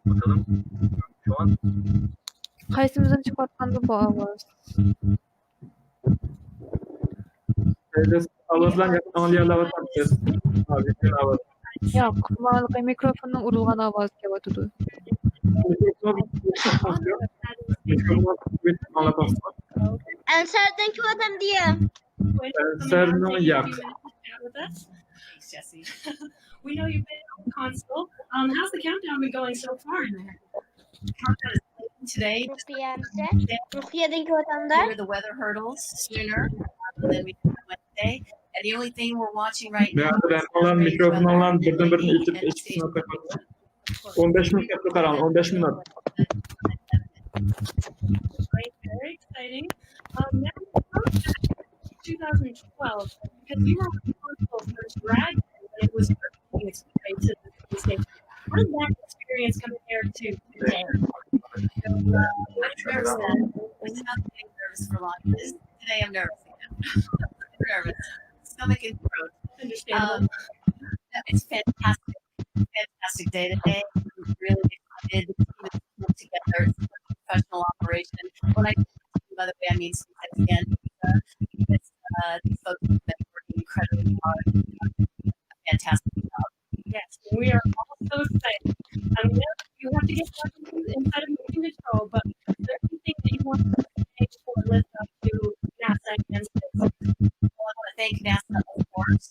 Bakalım. Şu an Qaysimizdan chiqayotganda bu avaz? avazlar yapılan yerler var. Avaz. Yo'q, ma'lum mikrofondan urilgan ovoz kelyapti. Ensardan kelyapti diye. Ensardan yak. Thanks, Jesse. We know you've been on the console. How's the countdown been going so far in there? Countdown is late today. Rukiye'den kelyapti. Clear the weather hurdles sooner than we did Wednesday. And the only thing we're watching right now. Ben olan mikrofon olan birini itip içkisine takmadım. 15 minut yaptı karan, 15 minut. Very exciting. Now, 2012, because you were on the console for Dragon, and it was being explained to the stage. How did that experience compare to today? I'm nervous then. Without getting nervous for long. Today I'm nervous again. I'm nervous. Stomach and throat. Understandable. It's fantastic. Fantastic day today. I'm really excited to put together. It's a professional operation. When I by the way, I mean SpaceX again. These folks have been working incredibly hard. A fantastic job. Yes, we are all so excited. You have to get back inside of mission control, but there's anything that you want to say before we lift up to NASA and SpaceX. Well, I want to thank NASA, of course,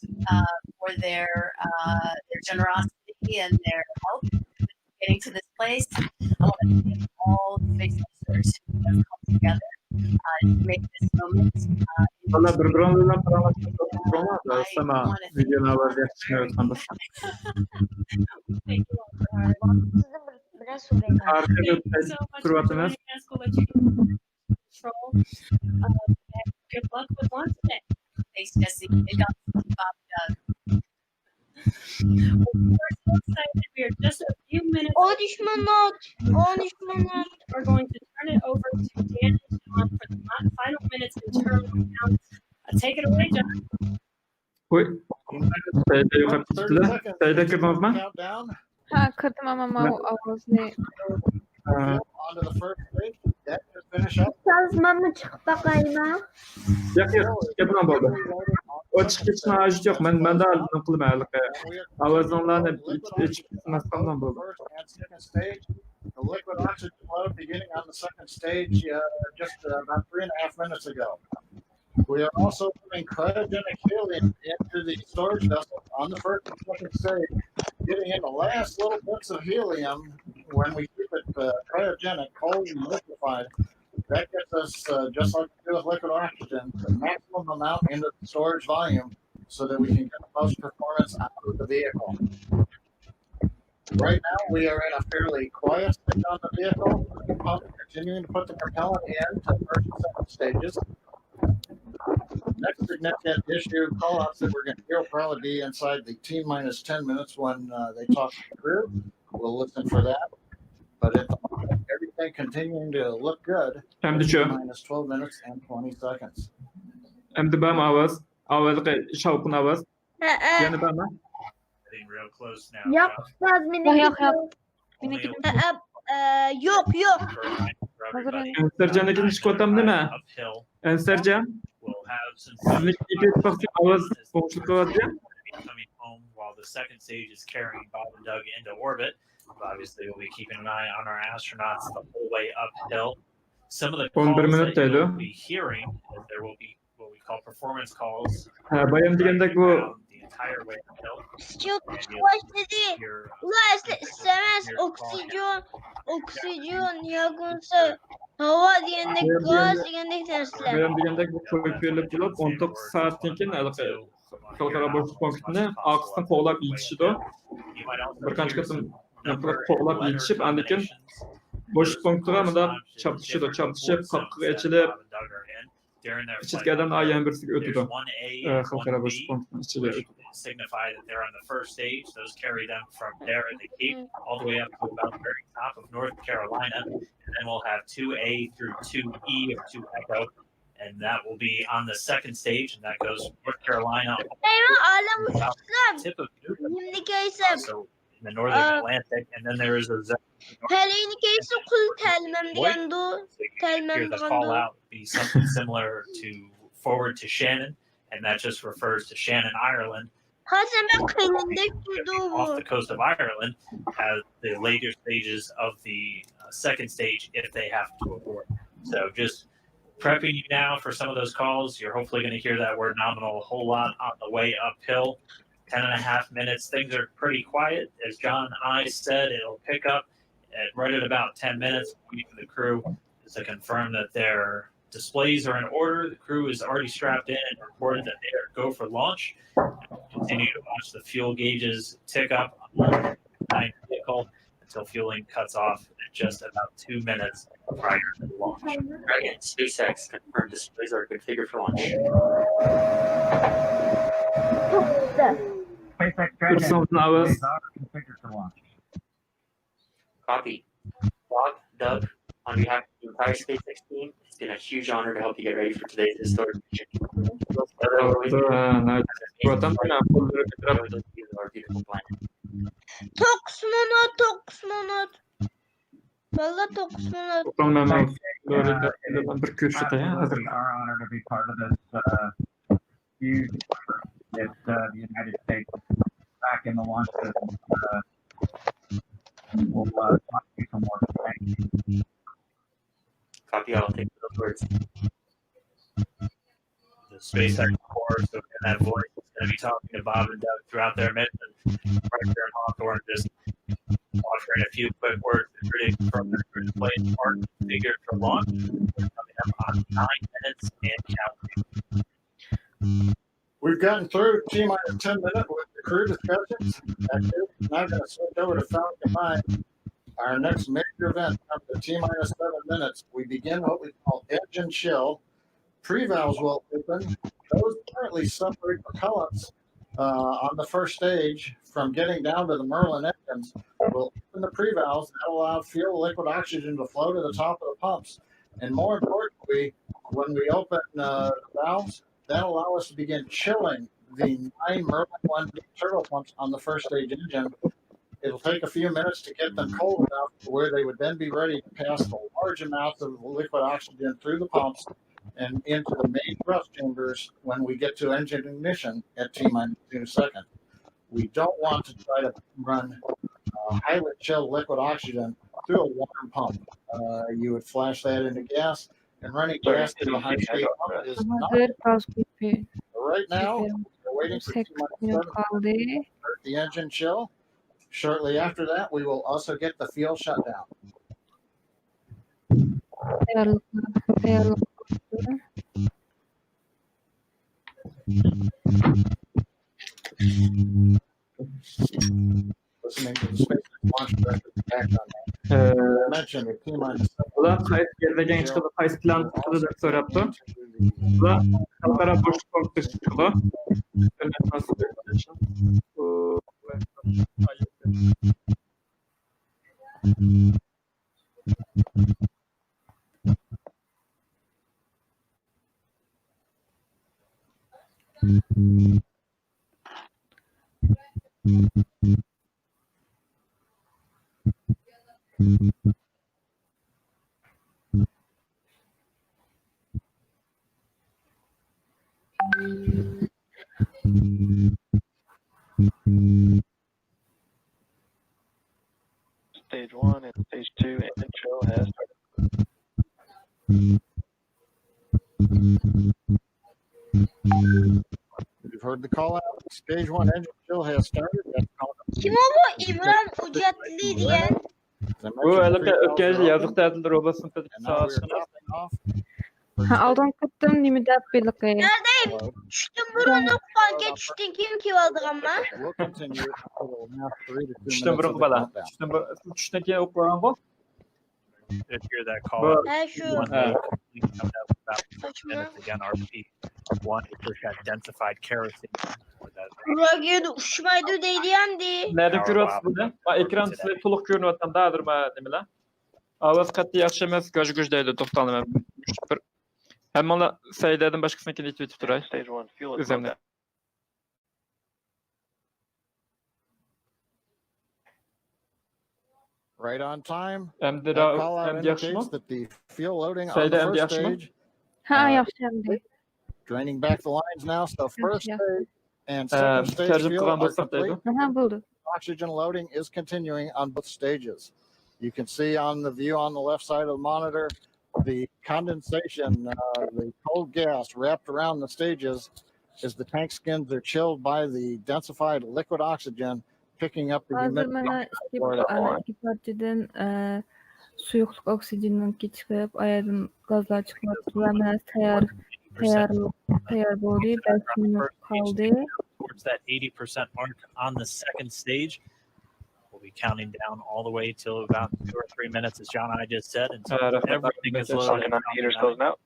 for their generosity and their help with getting to this place. I want to thank all the space officers who have come together to make this moment. Valla birbirine paylaştıklarımız sana videolar var diye düşünüyorum. Biraz sorayım. Arkada kurvatınız. Good luck with launch today. Thanks, Jesse. It got Bob Doug. We're so excited. We are just a few minutes. We're going to turn it over to Dan and John for the final minutes in terms of count. Take it away, John. Oui. Sayıda kırmaz mı? Ha, kırdım ama avaz ne? On to the first stage. That is finish up. Yazma mı çıktı kayma? Yapıyorum. Yapılan oldu. O'chishni hojat yo'q. Men de aldım qilmayman. Ovozinglarni ichib masqamdan bo'ldi. The liquid oxygen flow beginning on the second stage just about 3.5 minutes ago. We are also putting cryogenic helium into the storage vessel on the first and second stage, getting in the last little bits of helium when we keep it cryogenic, cold and liquefied. That gets us, just like we do with liquid oxygen, the maximum amount into the storage volume so that we can get the most performance out of the vehicle. Right now, we are in a fairly quiet state on the vehicle, continuing to put the propellant in to the first and second stages. Next significant issue call-outs that we're going to hear will probably be inside the T-minus 10 minutes when they talk to the crew. We'll listen for that. But at the moment, everything continuing to look good. T-minus 12 minutes and 20 seconds. Endi bam ovoz, ovozga shovqin ovoz. Yana bam. Getting real close now. Yo'q, ustoz, meniki. Yo'q. Ensarjannikini chiqyotam nima? Ensarjan? Coming home while the second stage is carrying Bob and Doug into orbit. Obviously, we'll be keeping an eye on our astronauts the whole way uphill. Some of the calls that you'll be hearing, there will be what we call performance calls. The entire way uphill. Çok başladı. Ulan istemez oksijen yakınsa hava diyendek gaz diyendek dersler. Diyendek bu koyup verilip bulup 19 saatten keyin xalqaro boshluq punktini oqisdan qo'g'lab yetishdi. Bir qancha qatim qo'g'lab yetishib, andan keyin boshluq punktiga bunda chaptishib, qapqiga ichilib, ichilgandan ayyan birsiga o'tdi. Xalqaro boshluq punktini ichiga o'tdi. Signify that they're on the first stage. Those carry them from there in the Cape all the way up to about the very top of North Carolina. And then we'll have 2A through 2E or 2 Echo. And that will be on the second stage. And that goes North Carolina. About the tip of Newton. So in the northern Atlantic. And then there is a zone. So hear the call out be something similar to forward to Shannon. And that just refers to Shannon, Ireland. Off the coast of Ireland has the later stages of the second stage if they have to abort. So just prepping you now for some of those calls. You're hopefully going to hear that word nominal a whole lot on the way uphill. 10.5 minutes. Things are pretty quiet. As John I said, it'll pick up right at about 10 minutes. Waiting for the crew to confirm that their displays are in order. The crew is already strapped in and reported that they are go for launch. Continue to watch the fuel gauges tick up on the vehicle until fueling cuts off in just about 2 minutes prior to launch. Dragon, SpaceX confirmed displays are configured for launch. SpaceX Dragon displays are configured for launch. Copy. Bob, Doug, on behalf of the entire SpaceX team, it's been a huge honor to help you get ready for today's historic mission. Our beautiful planet. Toksmonot. Vallahi toksmonot. Absolutely, our honor to be part of this huge effort that the United States back in the launch system will talk to you some more. Thank you. Copy, I'll take those words. The SpaceX Corps, so that voice is going to be talking to Bob and Doug throughout their mission. Right there in Hawthorne, just offering a few quick words to predict from their display part configured for launch. Coming up on 9 minutes and counting. We've gotten through T-minus 10 minutes with the crew discussions. Now I'm going to switch over to Falcon 9. Our next major event after T-minus 7 minutes, we begin what we call engine chill. Pre-valves will open. Those currently separate propellants on the first stage from getting down to the Merlin engines. We'll open the pre-valves that allow fuel liquid oxygen to flow to the top of the pumps. And more importantly, when we open the valves, that'll allow us to begin chilling the 9 Merlin 1 turbo pumps on the first stage engine. It'll take a few minutes to get them cold enough to where they would then be ready to pass the large amounts of liquid oxygen through the pumps and into the main thrust chambers when we get to engine ignition at T-2 seconds. We don't want to try to run highly chilled liquid oxygen through a warm pump. You would flash that into gas, and running gas through a high-speed pump is not. Right now, we're waiting for T-7 to start the engine chill. Shortly after that, we will also get the fuel shut down. Listening to the SpaceX launch director's background. I mentioned the T-7. Ular qaysi kelmagan chiqdi, qaysi plan chiqdi deb so'rabdi. Ular xalqaro boshliq punkti chiqdi. Stage 1 and stage 2 engine chill has started. You've heard the call out. Stage 1 engine chill has started. That's called. Kim o bu? İmran Ucatlı diyen. Bu elbette ötken yıl yazık tədildir robotun sağlaşına. Aldan kıttım nimi dep birlikte. Neredeyim? Düştüm burunluk banka düştün kim kim aldı ama? Düştün burun bala. Düştün ki okuyan bu. If you're that call, Ha şu. Again, RP1 is densified kerosene. Raket uçmaydı deydiyendi. Nerede görüyorsunuz bunu? Ekran size tuluk görünüyor tam dağıdır mı demile? Avaz katı yaxşı emas, göz deydi toxtalım. Hem ona sayıladım başkasına kendi itip duray. Stage 1 fuel is Üzerine. Right on time. Hem de That call out hem yaxşı indicates mı? that the fuel loading on Sayıda the hem first yaxşı mı? stage. Ha yaxşı hem. Draining back the lines now. So first Yeah. stage and second stage Tercih fuel kılan are dostlar complete. deydi. Ha buldu. Oxygen loading is continuing on both stages. You can see on the view on the left side of the monitor, the condensation, the cold gas wrapped around the stages as the tank skins are chilled by the densified liquid oxygen, picking up the Hazır humidity. mana iki partiden suyuqluq oksijenninki chiqib, ayadan gazlar chiqyapti va mana tayyor bo'ldi. 5 minut qoldi. Towards that 80% mark on the second stage. We'll be counting down all the way till about 2 or 3 minutes, as John and I just said, until everything is loaded. Heaters closing out.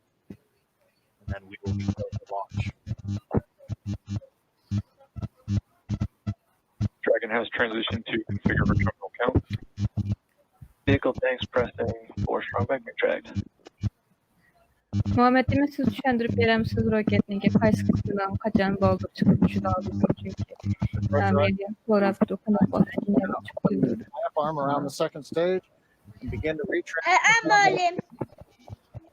And then we will be ready to launch. Dragon has transitioned to configure for terminal count. Vehicle tanks pressing for strong back retract. Muhammed'ime siz düşündürüp veremsiz roketniki qaysi qismidan qachon bolduq chiqib tushdi hozir chunki media so'rab do'qinib bosib Clamp arm around the second stage and begin to retract. Malim.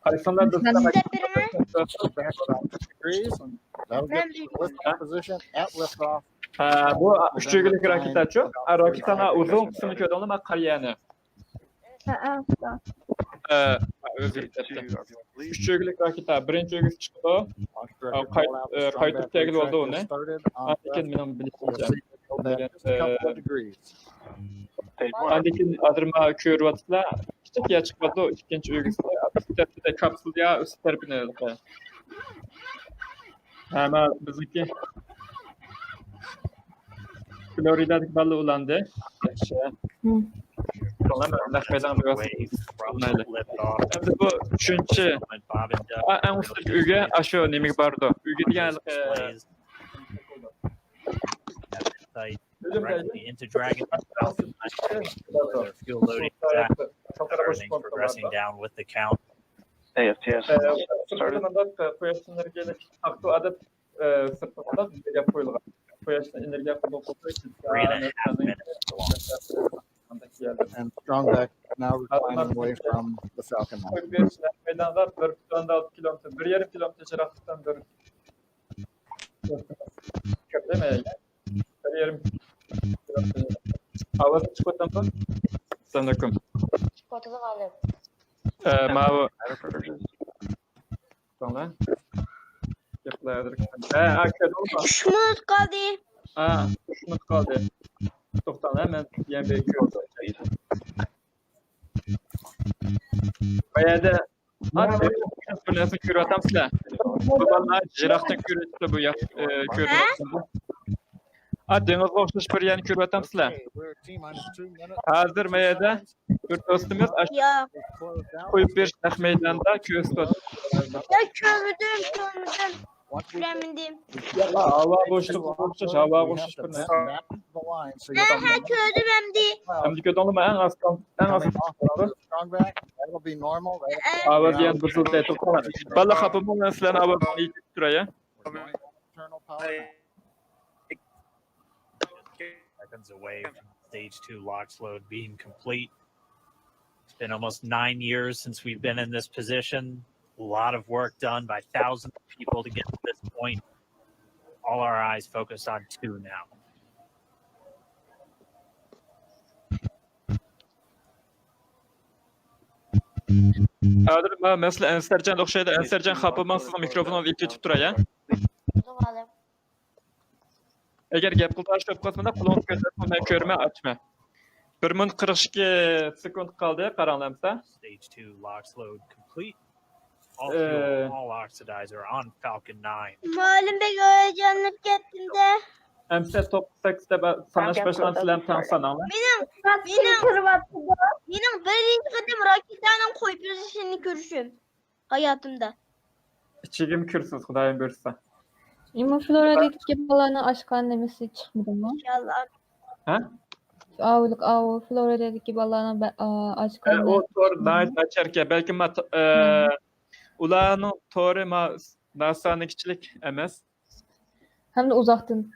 Qaysanlar da Back about 50 degrees. And that'll get to the lift position at liftoff. Bu üçüncülük raket açıyor. Raketana uzun kısmını köydü ama kariyeni. Özür dilerim. Üçüncülük raket birinci ögüsü çıktı. Kayıt tegli oldu onu. Andikin benim bildiğim. Andikin adırma körü vatıla küçük ya çıkmadı. İkinci ögüsü. Üst kapsül ya üst terpine. Hemen bizimki Florida'daki balı ulandı. Bu üçüncü en üstteki üge aşağı nemik bardo. Üge diyen directly into Dragon. Fuel loading everything's progressing down with the count. AFTS started. Koyarsınları gelip aktu adet sırtında enerji koyulgan. Koyarsın enerji koyulgan. And strong back now reclining away from the Falcon 9. meydanğa 1,6 kilometr, 1,5 kilometr çıraklıktan bir değil mi? 1,5 kilometr. Havası çıkmadan mı? Selamünaleyküm. Çıkmadan alem. Mavi. Sonra. Yapılayadır. Akşam olma. 3 minut kaldı. 3 minut kaldı. To'xtanglar, men yana bekliyorum. Bayada bir narsa ko'ryotamsizlar. Bu bolalar jiroqdan ko'ryapti bu ko'ryapti. Dengizga o'xshash bir yerni ko'ryotamsizlar. Hozir mayada bir do'stimiz qo'yib berish maydonda ko'rsatdi. Ya kömürdüm. Şüremindim. Hava boşluğu o'xshash, hava o'xshash bir narsa. Kördüm emdi. Endi ko'rdingmi? Eng az hava degan bir so'zda to'xtaladi. Balla xafa bo'lmang, sizlarni havoni yetib turay. Seconds away from stage 2 launch load being complete. It's been almost 9 years since we've been in this position. A lot of work done by thousands of people to get to this point. All our eyes focused on 2 now. Hozir mesela Ensarjan o'xshaydi. Ensarjan xafaman, sizning mikrofoningizni yetib turay. Agar gap qilib qolsam, quloqni ko'tarib ko'rmay ochma. 1:42 sekund qoldi, qaranglar. Stage 2 launch load complete. All oxidizer on Falcon 9. Malum be heyecanlanıp gittim de. Emse top 8'de sanaş başlansılar tam sananlar. Benim birinci kadem raketlerden koyup seni görüşüm. Hayatımda. İçigim kürsüz, Xudayım buyursa. İma Florida'daki balığını aşkan demesi çıkmadı mı? İnşallah. Ha? Florida'daki balığını aşkan o tor night açarken belki ulanın toru NASA'nın kiçilik emas. Hem de uzaktan.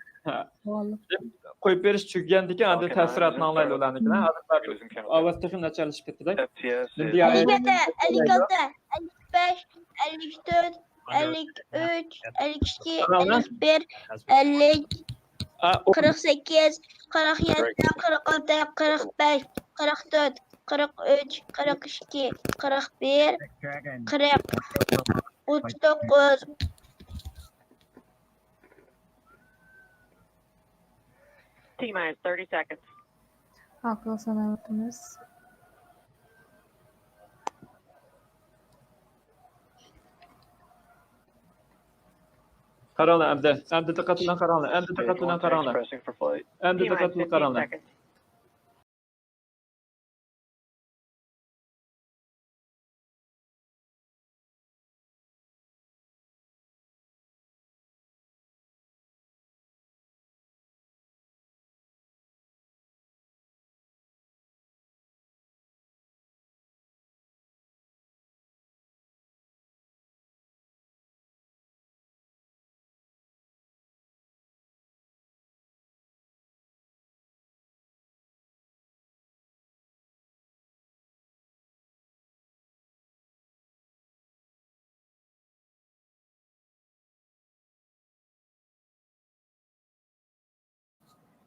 Qo'yib berish tugagandan anda ta'siratni anglaydi ularnikini. Hozir ovoz texnik nacharlashib ketdi-da. 56, 56, 55, 54, 53, 52, 51, 50, 48, 47, 46, 45, 44, 43, 42, 41, 40, 39. T-minus 30 seconds. Akıl sanatımız. Qaranglar, endi diqqat bilan qaranglar, endi diqqat bilan qaranglar. Endi diqqat bilan qaranglar.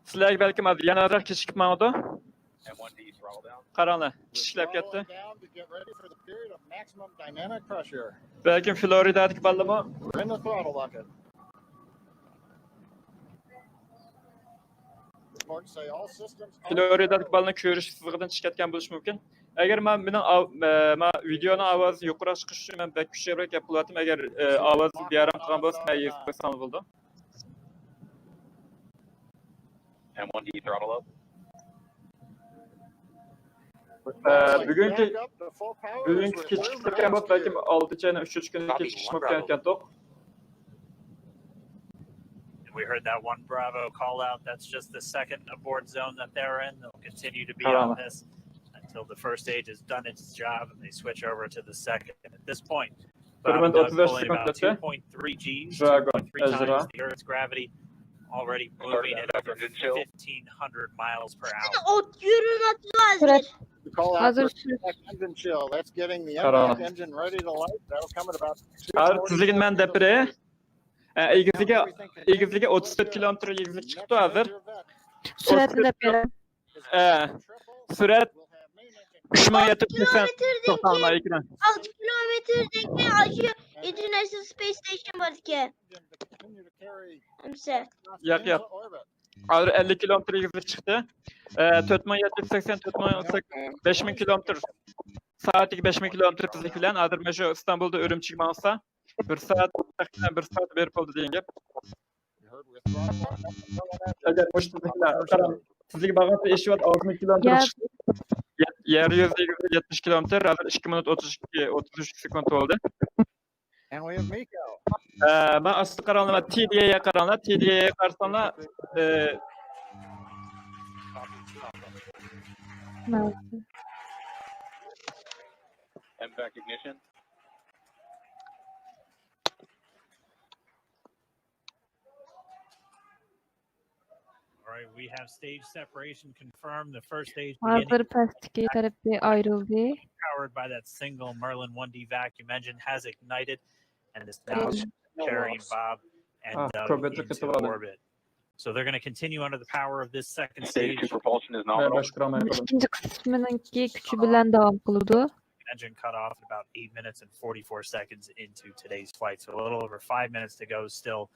Sizlarga balkim yanada kechikib mangdi. Qaranglar, kichiklab ketdi. Balkim Floridadagi ballama. Floridadagi ballani ko'rish sizg'idan chiqayotgan bo'lishi mumkin. Agar mening videoning ovozi yuqori chiqishi uchun men bak kuchliroq gap qilyaptim. Agar ovoz beram qilgan bo'lsa, men yezib qo'ysam bo'ldi. M1D throttle up. Bugungi kechiktirgan bo'lsa, balkim 6-3 kun kechikish mumkin ekan to'q. We heard that one Bravo call out. That's just the second abort zone that they're in. They'll continue to be on this until the first stage has done its job and they switch over to the second. At this point, pulling about 2.3 Gs, 2.3 times the Earth's gravity, already moving at over 1,500 miles per hour. call out Hazır for back engine chill. That's getting the Karar. back engine ready to light. That'll come at about Sizligin mən dəpiri. Egizliğe 34 kilometre egizlik çıktı hazır. süratini de verelim. Sürat 6 90'ma ekran. 6 kilometredeki aşı International Space Station var ki. Hamse. Yak. Hazır 50 kilometre egizlik çıktı. 4780 5000 kilometre saatlik 5000 kilometre tezlik bilen hazır meşe İstanbul'da Ürümçi mansa 1 saat takriben 1 saat berip oldu deyin gep. Eğer boş tezlikler tezlik bağıntı eşi var 6000 kilometre çıktı. Yer yüzde 70 kilometre hazır 2 minut 33 sekund oldu. And we have Miko. Ben aslı karanlığa TD'ye karanlığa TD'ye karşısına MVAC ignition. All right, we have stage separation confirmed. The first stage Hazır pastiki tarafı ayrıldı. powered by that single Merlin 1D vacuum engine has ignited and is now carrying Bob and Doug into orbit. So they're going to continue under the power of this second Stage stage. 2 propulsion is nominal. İkinci kısmınınki küçü bilen devam kıldı. Engine cut off at about 8 minutes and 44 seconds into today's flight. So a little over 5 minutes to go still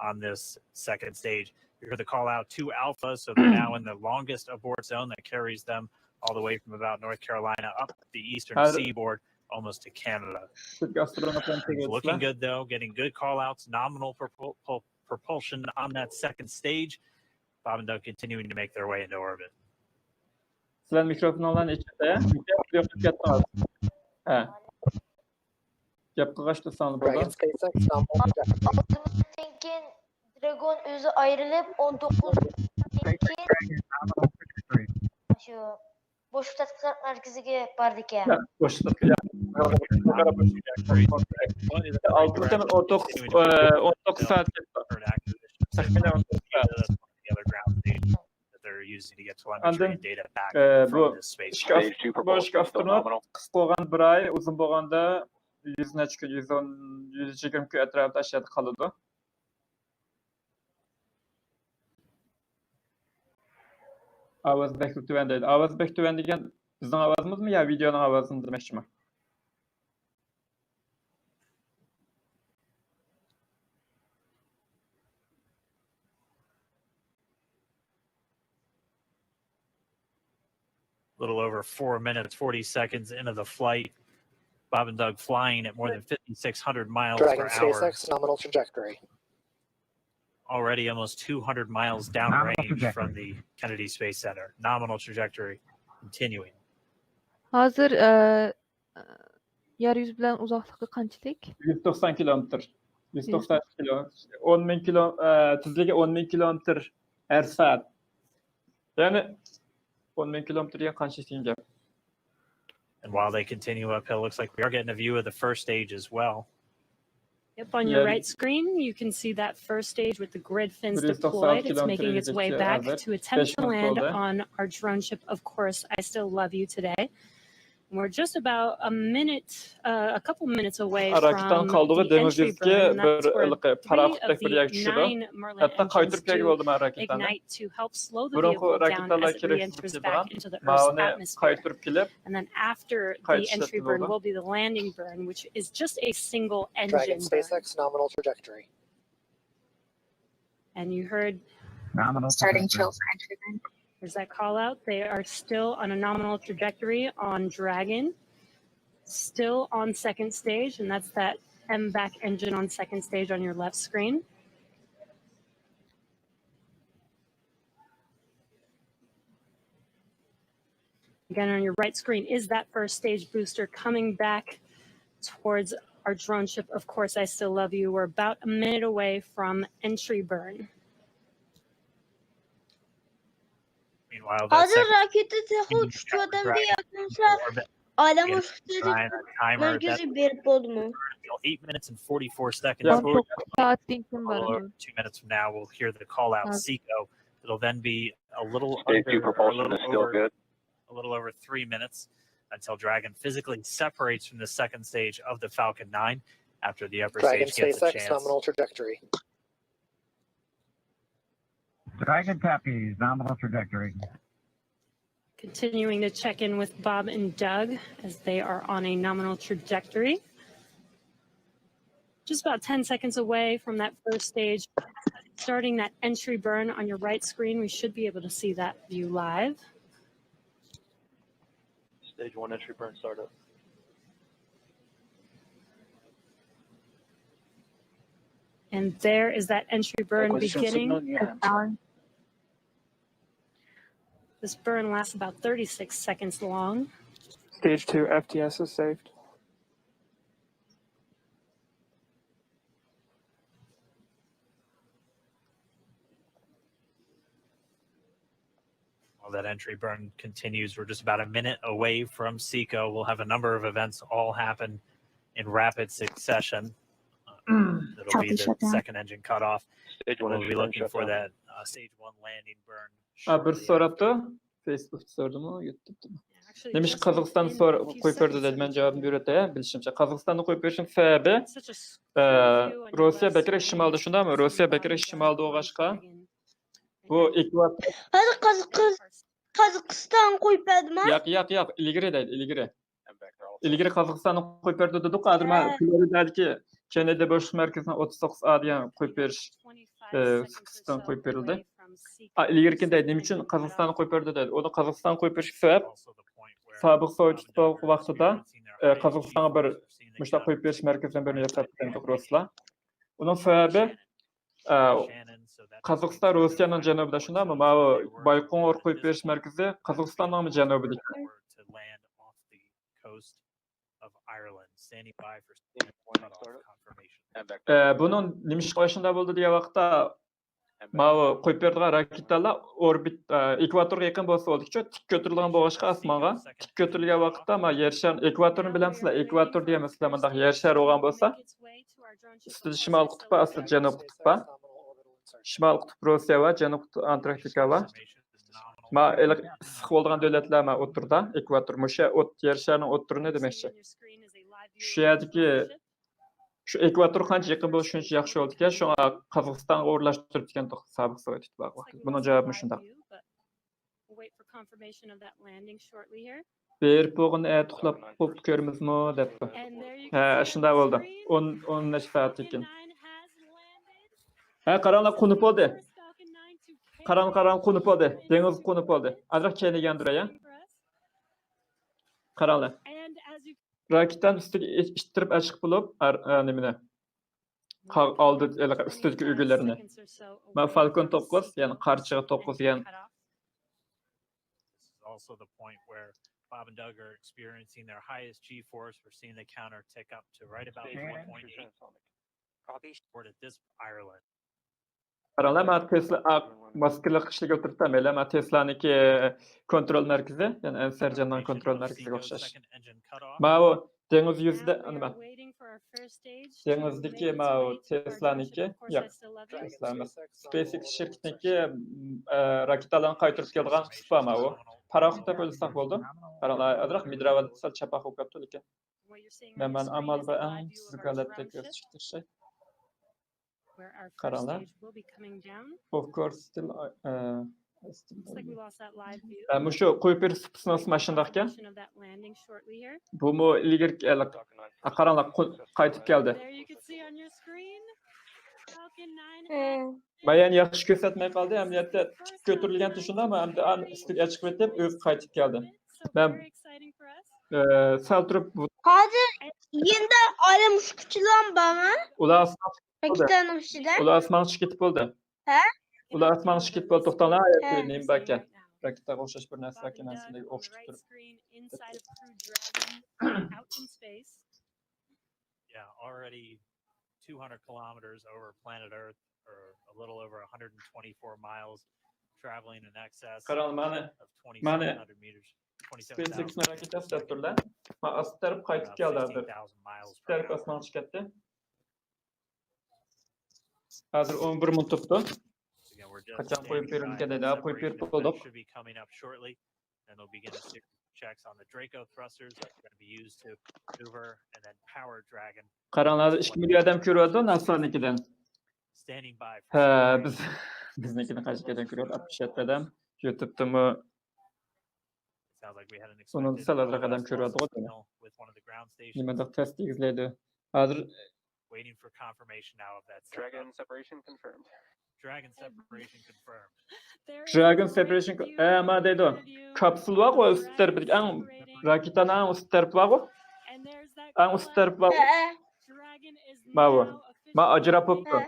on this second stage. You heard the call out to Alpha, so they're now in the longest abort zone that carries them all the way from about North Carolina up the eastern seaboard, almost to Canada. Looking good though, getting good call outs, nominal propulsion on that second stage. Bob and Doug continuing to make their way into orbit. Sizler mikrofon olan içinde mikrofon yattınız. Yapı kaçtı sanırım burada. Altımızın Dragon özü ayrılıp 19 şu boşluk tatbikat merkeziga bordik. Boşluk ya. Altımızdan 19 saat tahminen 19 saat. Bu astronot kısa bolğan bir ay, uzun bolğanda 100 neçə gün, 110, 120 gün ətrafında aşağıda kalıdı. Avaz bek tüvendeydi. Avaz bek tüvendigen bizden avazımız mı ya videonun avazını demekçi mi? A little over 4 minutes, 40 seconds into the flight. Bob and Doug flying at more than 5,600 miles per hour. SpaceX nominal trajectory. Already almost 200 miles downrange from the Kennedy Space Center. Nominal trajectory continuing. Hazır yeryüzü bilen uzaklığı kaçlık? 190 kilometre. 190 kilo. 10.000 kilo, tezligi 10.000 kilometre her saat. Yani 10.000 kilometreye kaç isteyince. And while they continue uphill, looks like we are getting a view of the first stage as well. Yep, on your right screen, you can see that first stage with the grid fins deployed. It's making its way back to attempt to land on our drone ship. Of course, I still love you today. And we're just about a couple minutes away from the entry burn. And that's where 3 of the 9 Merlin engines do ignite to help slow the vehicle down as it re-enters back into the Earth's atmosphere. And then after the entry burn will be the landing burn, which is just a single engine burn. SpaceX nominal trajectory. And you heard Starting chill for entry burn. There's that call out. They are still on a nominal trajectory on Dragon, still on second stage, and that's that MVAC engine on second stage on your left screen. Again, on your right screen is that first stage booster coming back towards our drone ship. Of course, I still love you. We're about a minute away from entry burn. Meanwhile, Hazır raketası uçuşlardan bir yakınsa ALEM uçuşları merkezi bir pod mu? 8 minutes and 44 seconds. Çok saat dinkim A little var. over 2 minutes from now, we'll hear the call out Okay. Seco. It'll then be a little Stage 2 under, or a propulsion little is still over good. a little over 3 minutes until Dragon physically separates from the second stage of the Falcon 9 after the upper Dragon stage gets a SpaceX chance. nominal trajectory. Dragon copies, nominal trajectory. Continuing to check in with Bob and Doug as they are on a nominal trajectory. Just about 10 seconds away from that first stage. Starting that entry burn on your right screen, we should be able to see that view live. Stage 1 entry burn startup. And there is that entry burn beginning. This burn lasts about 36 seconds long. Stage 2 FTS is saved. While that entry burn continues, we're just about a minute away from SECO. We'll have a number of events all happen in rapid succession. It'll be the second engine cutoff. We'll be looking for that stage 1 landing burn. Bir soraptı. Facebook'ta sordum mu, YouTube'da mı? Demiş Kazakistan'ı koyup verdi dedi. Ben cevabını öğreteyim. Bilişimce. Kazakistan'ı koyup verişin sebebi Rusya bekirek şimalda şunda mı? Rusya bekirek şimalda o başka. Bu ekvator. Hadi Kazakistan koyup verdi mi? Yak. İlgiri değil, ilgiri. İlgiri Kazakistan'ı koyup verdi dedik. Adırma Florida'daki Kennedy boşluk merkezine 39 adiyan koyup veriş. Sıkıstan koyup verildi. İlgirken de neyim için Kazakistan'ı koyup verdi dedi. O da Kazakistan koyup veriş sebep. Sabık Sovyet İttifakı vaxtida Kazakistan'a bir müştak koyup veriş merkezinden birini yasakladık Rusla. Onun sebebi Kazakistan Rusya'nın janubida şunda mı? Baykonur koyup veriş merkezi Kazakistan'ın mı janubida? Bunun nimiş başında buldu diye vaqtda koyup verdiği raketalar orbit ekvatorga yaqin bo'lsa oldikcha tik ko'tarilgan bo'lg'achqa osmonga tik ko'tarilgan vaqtda yer shari ekvatorni bilamsizlar, ekvator deymizlar, bundaq yer shari bo'lgan bo'lsa ustida shimol qutb va ustida janub qutb bor. Shimol qutb Rossiya va janub qutb Antarktika va issiq bo'lgan davlatlar o'tirda ekvator musha yer sharining o'tirini demakchi. Shu yerdagi şu ekvator qancha yaqin bo'lsa shuncha yaxshi bo'ldi ekan. Shunga Qozog'istonga o'rlashtirib ekan sobiq Sovet ittifoqi. Buning javobi shunday. Berib bo'g'ini tuxlab qo'yib ko'ramizmi debdi. Ha, shunday bo'ldi. 10 necha soat ekan. Ha, qaranglar qo'nib oldi. Qarang qo'nib oldi. Dengiz qo'nib oldi. Azroq kelgandir ya. Qaranglar. Raketten üstüge ittirip açık bulup nemine aldı üstüdeki ülgelerini. Ben Falcon 9 yani karşıya 9 yani. Also the point where Bob and Doug are experiencing their highest G-force. We're seeing the counter tick up to right about 4.8. Copy at this Ireland. Paralel Tesla maskeli kışlık oturttam ele Tesla'nınki kontrol merkezi yani en sercandan kontrol merkezi okşaş. O deniz yüzde anıma. Denizdeki o Tesla'nınki yok. Tesla SpaceX şirketinki raketalarını kaytırıp geldiğin kıspa o. Paraxutda bölüsek oldu. Paralel adrak midrava sal çapak okaptı iken. Ben amal ve en sizgalattek çıktı şey. Karanlar. Of course still şu koyup bir sıpısınası maşındayken bu mu ilgir karanlar kaytıp geldi. Bayan yaxşı göstermeye kaldı. Emniyette götürülgen tuşunda ama hem de açık etip öp kaytıp geldi. Ben saltırıp Hadi yine alem uçquchilar bana. Ular Raketanın içinde. Ular asman şirketi buldu. He? Ular asman şirketi buldu. Toxtanlar neyim bakın. Raketler okşaş bir narsa kendisinde okşaş durup. Yeah, already 200 kilometers over planet Earth, or a little over 124 miles, traveling in excess of 2,700 meters. SpaceX'in raketası yaptırlar. Astarıp kaytıp geldi. Astarıp asman şirketi. Hazır 11 mun tuttu. Kaçan koyup verilirken de daha koyup verip olduk. and they'll begin a series of checks on the Draco thrusters that are going to be used to maneuver and then power Dragon. Qaranglar 2 million odam ko'ryapti NASA'nikidan. Standing by. Biznikini qanchadan ko'ryapti? 67 odam. YouTube'dami? Sounds like we had an Onun salatlar odam ko'ryapti. with one of the ground stations. Nimada test izlaydi. Hozir Waiting for confirmation now of that. Dragon separation confirmed. Dragon separation confirmed. Dragon separation ma deydi. Kapsul var o üst tarafı. Raketanın en üst tarafı var o. En üst tarafı var. Ma o. Ma ajrap oldu.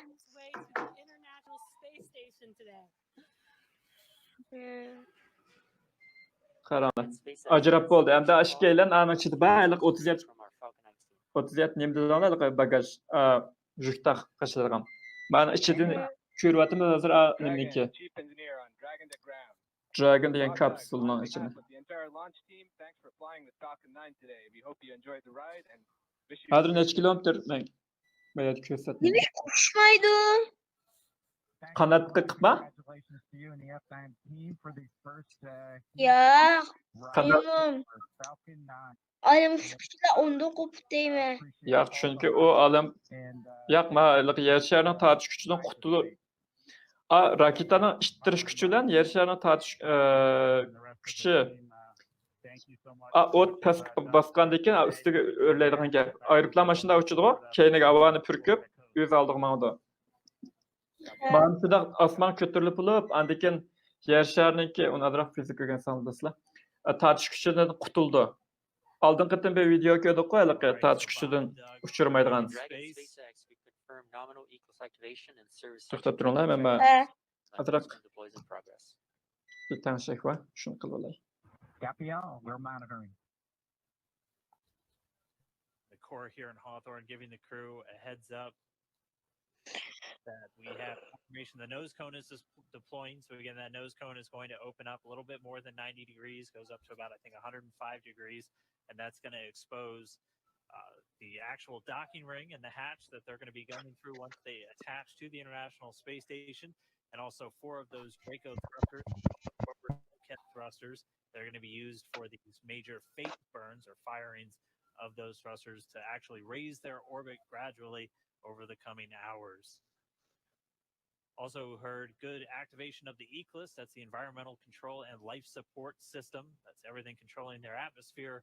Qaramlar. Ajrap oldu. Hem de aşk eğlen ana çıktı. Baylık 37 nimde bagaj yük taşıdığım. Ben içinden ko'ryaptım hozir nimniki. Dragon degan kapsulning ichini. Hozir necha kilometr men bayat ko'rsatdim. Nima uçmaydı? Qanot qilma? Ya. Qanot. Alem uçuşçular onda koptayım. Yo'q, chunki u olam yo'q, yer sharning tortish kuchidan qutulib raketaning ittirish kuchi bilan yer sharning tortish kuchi o't past bosgandan keyin ustiga o'rlaydigan gap. Aeroplan mashinada uchadi-ku, keyiniga havoni purkib, o'z oldiga mangdi. Mana osmon ko'tarilib bo'lib, andan keyin yer sharniki uni atrof fizik o'rgansangiz bilasizlar. Tortish kuchidan qutuldi. Oldingi qatim bir video ko'rdik-ku, haliqi tortish kuchidan uchirmaydigan. To'xtab turinglar, men atrof bir tanishlik bor, shuni qilib olay. Gabrielle, we're monitoring. The core here in Hawthorne giving the crew a heads up that we have confirmation the nose cone is deploying. So again, that nose cone is going to open up a little bit more than 90 degrees, goes up to about, I think, 105 degrees. And that's going to expose the actual docking ring and the hatch that they're going to be going through once they attach to the International Space Station. And also 4 of those Draco thrusters, thrusters, they're going to be used for these major fate burns or firings of those thrusters to actually raise their orbit gradually over the coming hours. Also heard good activation of the ECLIS, that's the Environmental Control and Life Support System. That's everything controlling their atmosphere,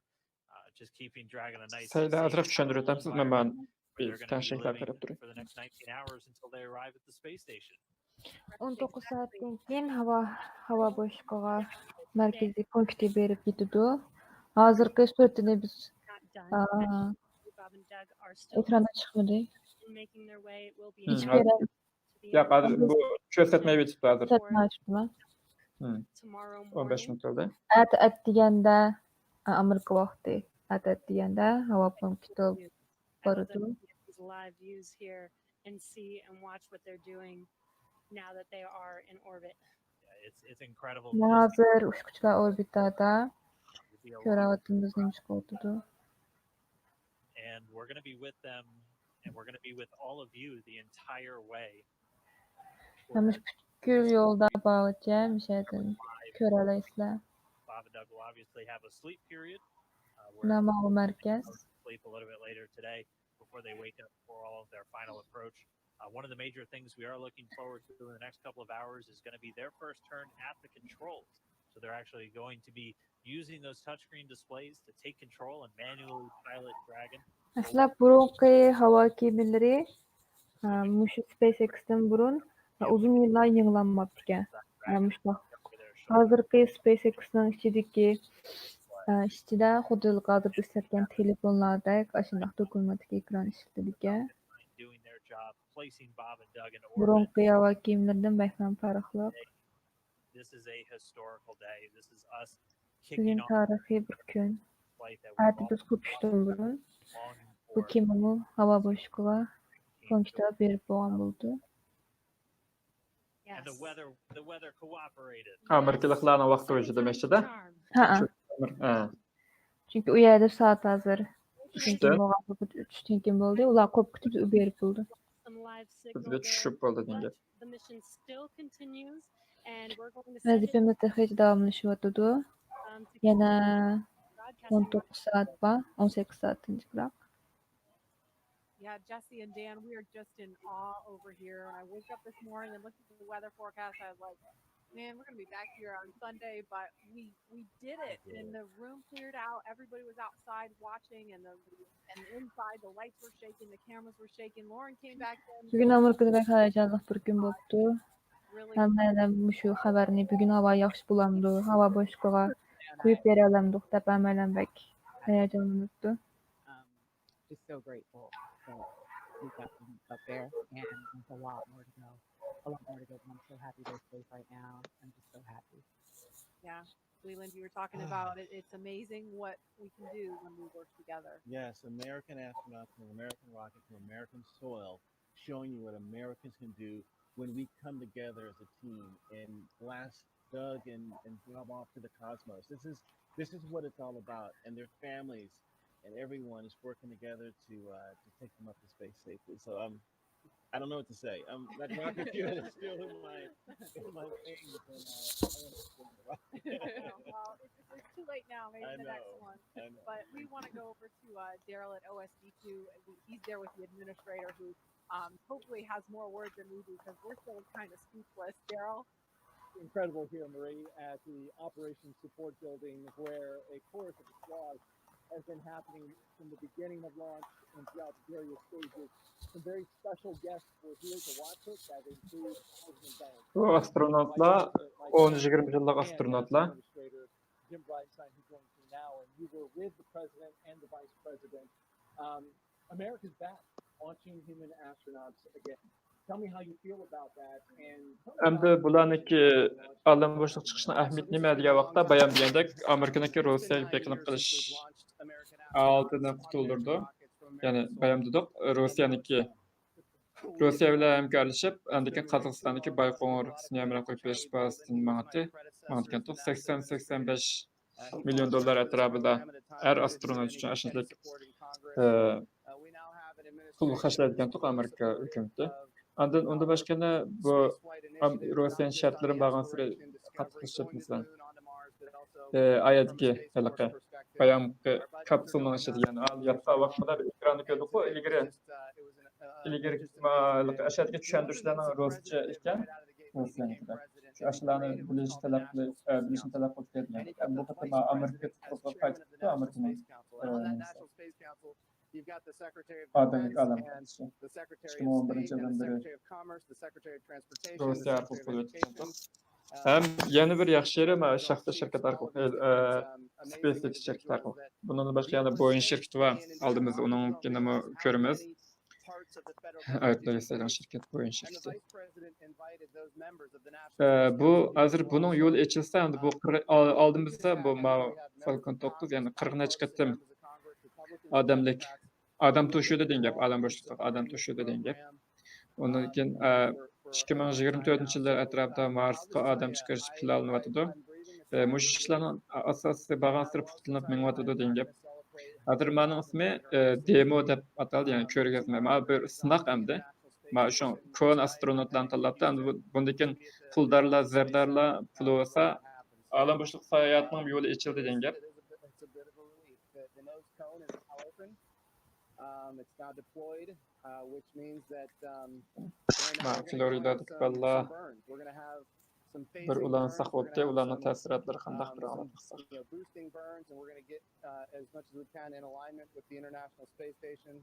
just keeping Dragon a nice Sayda atraf tushuntiryapsiz, men bir tanishliklar qarab turing. for the next 19 hours until they arrive at the space station. 19 saatdan keyin havo boshlig'iga markaziy punktga berib ketdi. Hozirgi suratini biz ekranda chiqmadi. Hech bir yo'q, hozir bu ko'rsatmay bitibdi hozir. ko'rsatmayaptimi? 15 minut bo'ldi. At deganda Amerika vaqti. At deganda havo punkti bordi. Live views here and see and watch what they're doing now that they are in orbit. It's incredible. Hozir uchquchlar orbitada ko'ryapmiz nima chiqyapti. And we're going to be with them and we're going to be with all of you the entire way. Namish butkul yo'lda borcha mishadin ko'ralasizlar. Bob and Doug will obviously have a sleep period. Nima u markaz? Sleep a little bit later today before they wake up for all of their final approach. One of the major things we are looking forward to in the next couple of hours is going to be their first turn at the controls. So they're actually going to be using those touchscreen displays to take control and manually pilot Dragon. Aslab burunqi havo kemilari mushu SpaceX'dan burun uzun yillar yanglanmabdi ekan. Hozirgi SpaceX'ning ichida xuddi hozir ishlatgan telefonlardek ashunday dokumentik ekran ishlatildi ekan. Burunqi havo kemilaridan bayram farqli. This is a historical day. This is us Bugün tarixiy bir kun. Artık biz ko'pishdan burun bu kemani havo boshlig'iga punkta berib bo'lgan bo'ldi. And the weather cooperated. Amerikaliklarning vaqti bo'yicha demoqchi-da. Ha. Chunki u yerda soat hozir 3dan keyin bo'ldi. Ular ko'p kutib berib bo'ldi. Bizga tushib bo'ldi degan. The mission still continues and we're going to Vazifamizda hech davomlashyapti. Yana 19 saat var, 18 saatinci bırak. Yeah, Jesse and Dan, we are just in awe over here. And I woke up this morning and looked at the weather forecast. I was like, man, we're going to be back here on Sunday, but we did it. And the room cleared out. Everybody was outside watching, and inside the lights were shaking, the cameras were shaking. Lauren came back in. Bugün Amerika'da pek heyecanlı bir gün oldu. Hammalar şu xabarni bugün hava yaxşı bulamdı. Hava boşluğa koyup beri alamdık. Dep hammalar pek heyecanlanıptı. Just so grateful that we got them up there, and there's a lot more to go. A lot more to go, but I'm so happy they're safe right now. I'm just so happy. Yeah, Leland, you were talking about it. It's amazing what we can do when we work together. Yes, American astronauts from American rocket from American soil, showing you what Americans can do when we come together as a team and blast Doug and Bob off to the cosmos. This is what it's all about, and their families and everyone is working together to take them up to space safely. So I don't know what to say. That rocket fuel is still in my veins, and I want to Well, it's too late now. Maybe the next one. But we want to go over to Daryl at OSD2. He's there with the administrator, who hopefully has more words than we do, because we're still kind of speechless. Daryl? Incredible here, Marie, at the Operations Support Building, where a chorus of applause has been happening from the beginning of launch and throughout the various stages. Some very special guests were here to watch it. That includes President Banks. Bu astronotlar 10-20 yıllık astronotlar. Jim Bridenstine, who joins me now, and you were with the president and the vice president. America's back, launching human astronauts again. Tell me how you feel about that. Endi bularniki alem boşluq chiqishini ahamiyati nima degan vaqtda bayon degandek Amerikaniki Rossiyaga bekinib qilish oldidan qutuldirdi. Ya'ni bayon dedik Rossiya bilan hamkorlashib, andikan Qozog'istondagi Bayqo'ng'ir sinamini qo'yib berish bazasini mang'atgan 80-85 million dollar atrofida har astronot uchun ashunchalik pul xarjlaydigan Amerika hukumati. Onda başkana bu Rusya'nın şartları bağımsız katkısı yapmışlar. Ayetki halka bayan kapsulun işi yani al yapsa vakfada bir ekranı gördük o ilgiri aşağıdaki düşündürüşlerin Rusça iken Rusya'nınkiler. Şu aşılarını bilişin talep ettiler. Bu kadar Amerika tutuklu kaçtı Amerika'nın You've got the Secretary of Defense Defense and the Secretary of State and the Secretary of Commerce, the Secretary of Transportation, the Secretary of Education. Hem yeni bir yaxşı yeri ama şahsi şirket SpaceX şirketi arqılıq. Bundan başqa yana Boeing şirketi var. Aldığımız onun kendimi körümüz. Ayıtlayıstaydan şirket Boeing şirketi. Bu hazır bunun yolu açılsa bu aldığımızda bu Falcon 9 yani 40 çıkarttım. Adam toşuyor dediğin gibi, alem boşluqda adam toşuyor dediğin gibi. Ondan keyin 2024 yıllar atrofida Marsga adam chiqarish planlanyapti. Mush ishlarning asosiy bag'asir puxtalanib menyapti degan gap. Hozir mening ismi demo deb ataldi, ya'ni ko'rgazma. Mana bir sinoq hamda. Mana shu kon astronotlarni tanlabdi. Bundan puldarlar, zardarlar pul bo'lsa, alem boshliq sayohatining yo'li ochildi degan gap. It's now deployed, which means that Florida valla bir ulansak o'tdi, ularning ta'sirotlari qanday bir boosting burns, and we're going to get as much as we can in alignment with the International Space Station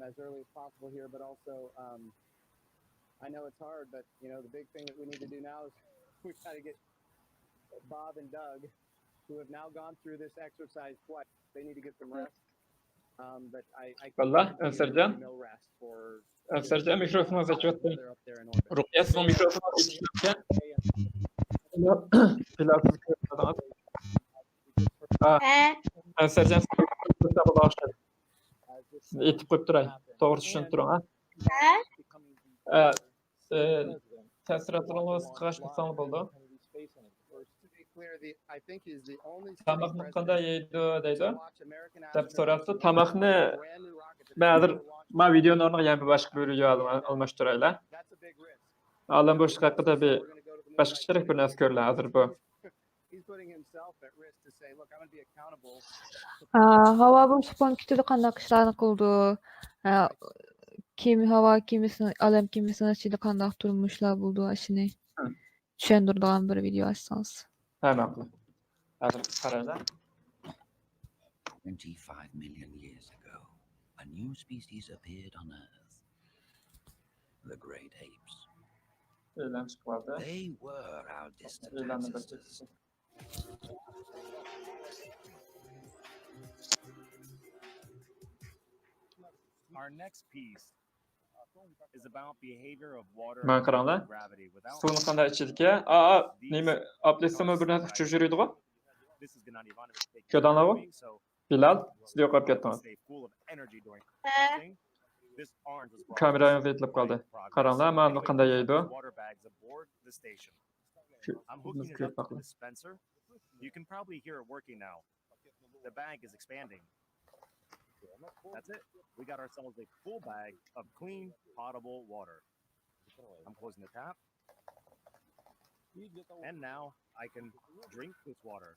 as early as possible here. But also, I know it's hard, but the big thing that we need to do now is we've got to get Bob and Doug, who have now gone through this exercise twice. They need to get some rest. But I Wallah, Sercan. Sercan mikrofonu açıyordun. Rukiye son mikrofonu açıyordun. Pilatsız kırmadan. Sercan mikrofonu bağışladı. Etip koyup duray. Doğru düşünüp durun ha. Təsiratlarını sıxaş qısan buldu. Tamaqni qanday yeydi deydi. Deb so'rabdi. Tamaqni men videoni o'rniga yana boshqa bir video almashtiraylar. Alem boshliq haqida bir boshqacharoq bir narsa ko'rlar hozir bu. putting himself at risk to say, look, I'm going to be accountable. Hava boşluq pونكىتىدە qandaq işlarni qildi? Hava kemisini, ئالەم kemisini ichida qandaq turmuşlar bo'ldi? Shuni tushuntiradigan bir video açsanız. Hemen qilib. Hozir qaranglar. 25 million years ago, a new species appeared on Earth. The great apes. They were our distant ancestors. Our next piece is about behavior of water Ben qaranglar. and gravity without Suvni qanday ichidiki? Nima aplisimi bir narsa uchib yuradi-ku? This is Gennady Ivanovich taking Ko'rdanlar-ku? so Bilal, siz yo'qolib ketdingiz. stay full of energy during thing. This orange was brought Kamerangiz yetilib qoldi. Qaranglar, mana bu qanday yeydi? water bags aboard the station. I'm Biz hooking it ko'p up to the baqilib. dispenser. You can probably hear it working now. The bag is expanding. That's it. We got ourselves a full bag of clean, potable water. I'm closing the tap. And now I can drink this water.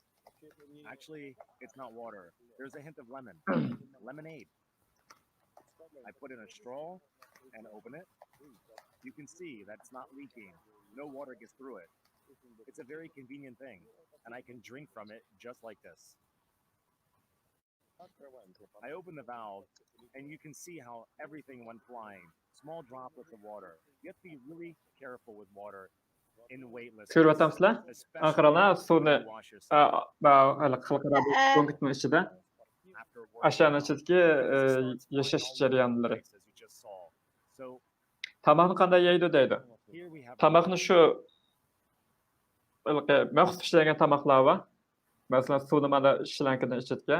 Actually, it's not water. There's a hint of lemon. Lemonade. I put in a straw and open it. You can see that it's not leaking. No water gets through it. It's a very convenient thing, and I can drink from it just like this. I open the valve, and you can see how everything went flying. Small droplets of water. You have to be really careful with water in weightless. Ko'ryapsizlar? Qaranglar, suvni xalqaro pونكىتning ichida ashani ichidagi yashash jarayonlari. Tomoqni qanday yeydi deydi. Tomoqni shu maxsus ishlangan tomoqlar bor. Masalan, suvni mana shlankadan ichidagi.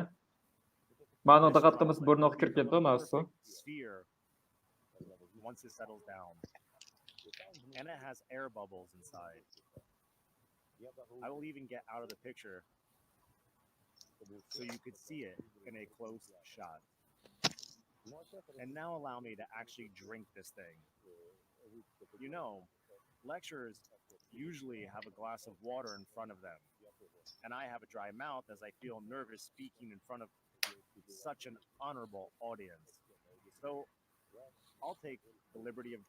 Mana diqqatimiz burniga kirib ketdi mana suv. Sphere once it settles down, and it has air bubbles inside. I will even get out of the picture so you could see it in a close shot. And now allow me to actually drink this thing. You know, lecturers usually have a glass of water in front of them, and I have a dry mouth as I feel nervous speaking in front of such an honorable audience. So I'll take the liberty of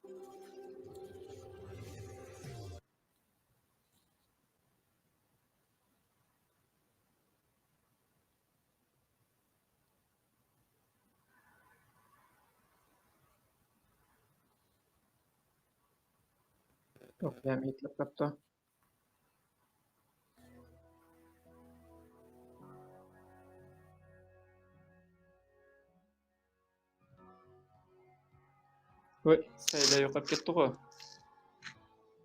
To'g'ri, yetilib qolibdi. Voy, sayda yo'qolib ketdi-ku.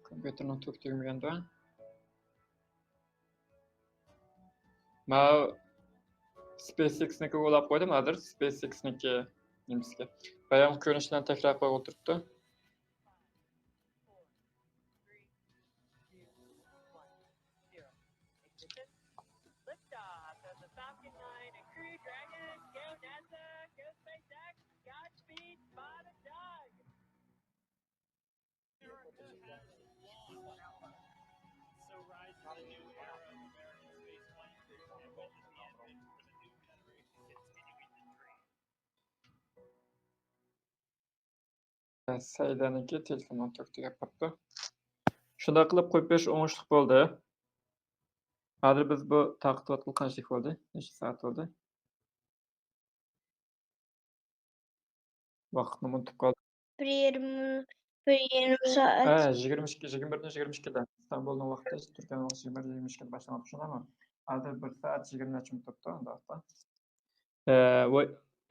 Kompyuterning to'k tegmaganda. Men SpaceX'niki o'ylab qo'ydim, hozir SpaceX'niki nimasiga. Bayon ko'rinishlarni takror qo'yib o'tiribdi. Liftoff of the Falcon 9 and Crew Dragon. Go NASA, go SpaceX, Godspeed, spot a dog. America has launched. So rise to the new era of American spaceflight and witness the advent for the new generation continuing the dream. Saydaniki telefondan to'k tegib qolibdi. Shunday qilib qo'yib berish o'ngishli bo'ldi. Hozir biz bu taqdimot qanchalik bo'ldi? Necha soat bo'ldi? Vaqtni unutib qoldim. Bir yarım saat. 21:22da İstanbulning vaqti, Turkiyaning vaqti 21:22da boshlab tushunami? Hozir 1 soat 20 minut turibdi unda. Voy,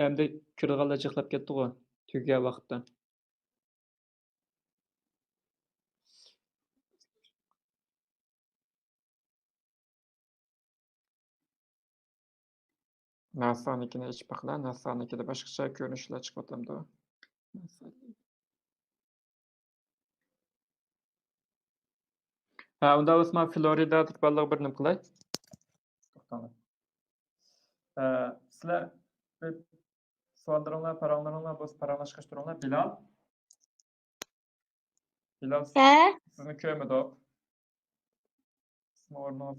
endi kirganlar jiqlab ketdi-ku, tugagan vaqtda. NASA'nikini ichib baqlar, NASA'nikida boshqacha ko'rinishlar chiqyapti. Unda o'sman Florida turballiq bir nim qilay. To'xtanglar. Sizlar savollaringlar, paranglaringlar, bo'z paranglashga turinglar. Bilal. Bilal. Sizni ko'rmadik. Sizni o'rningiz.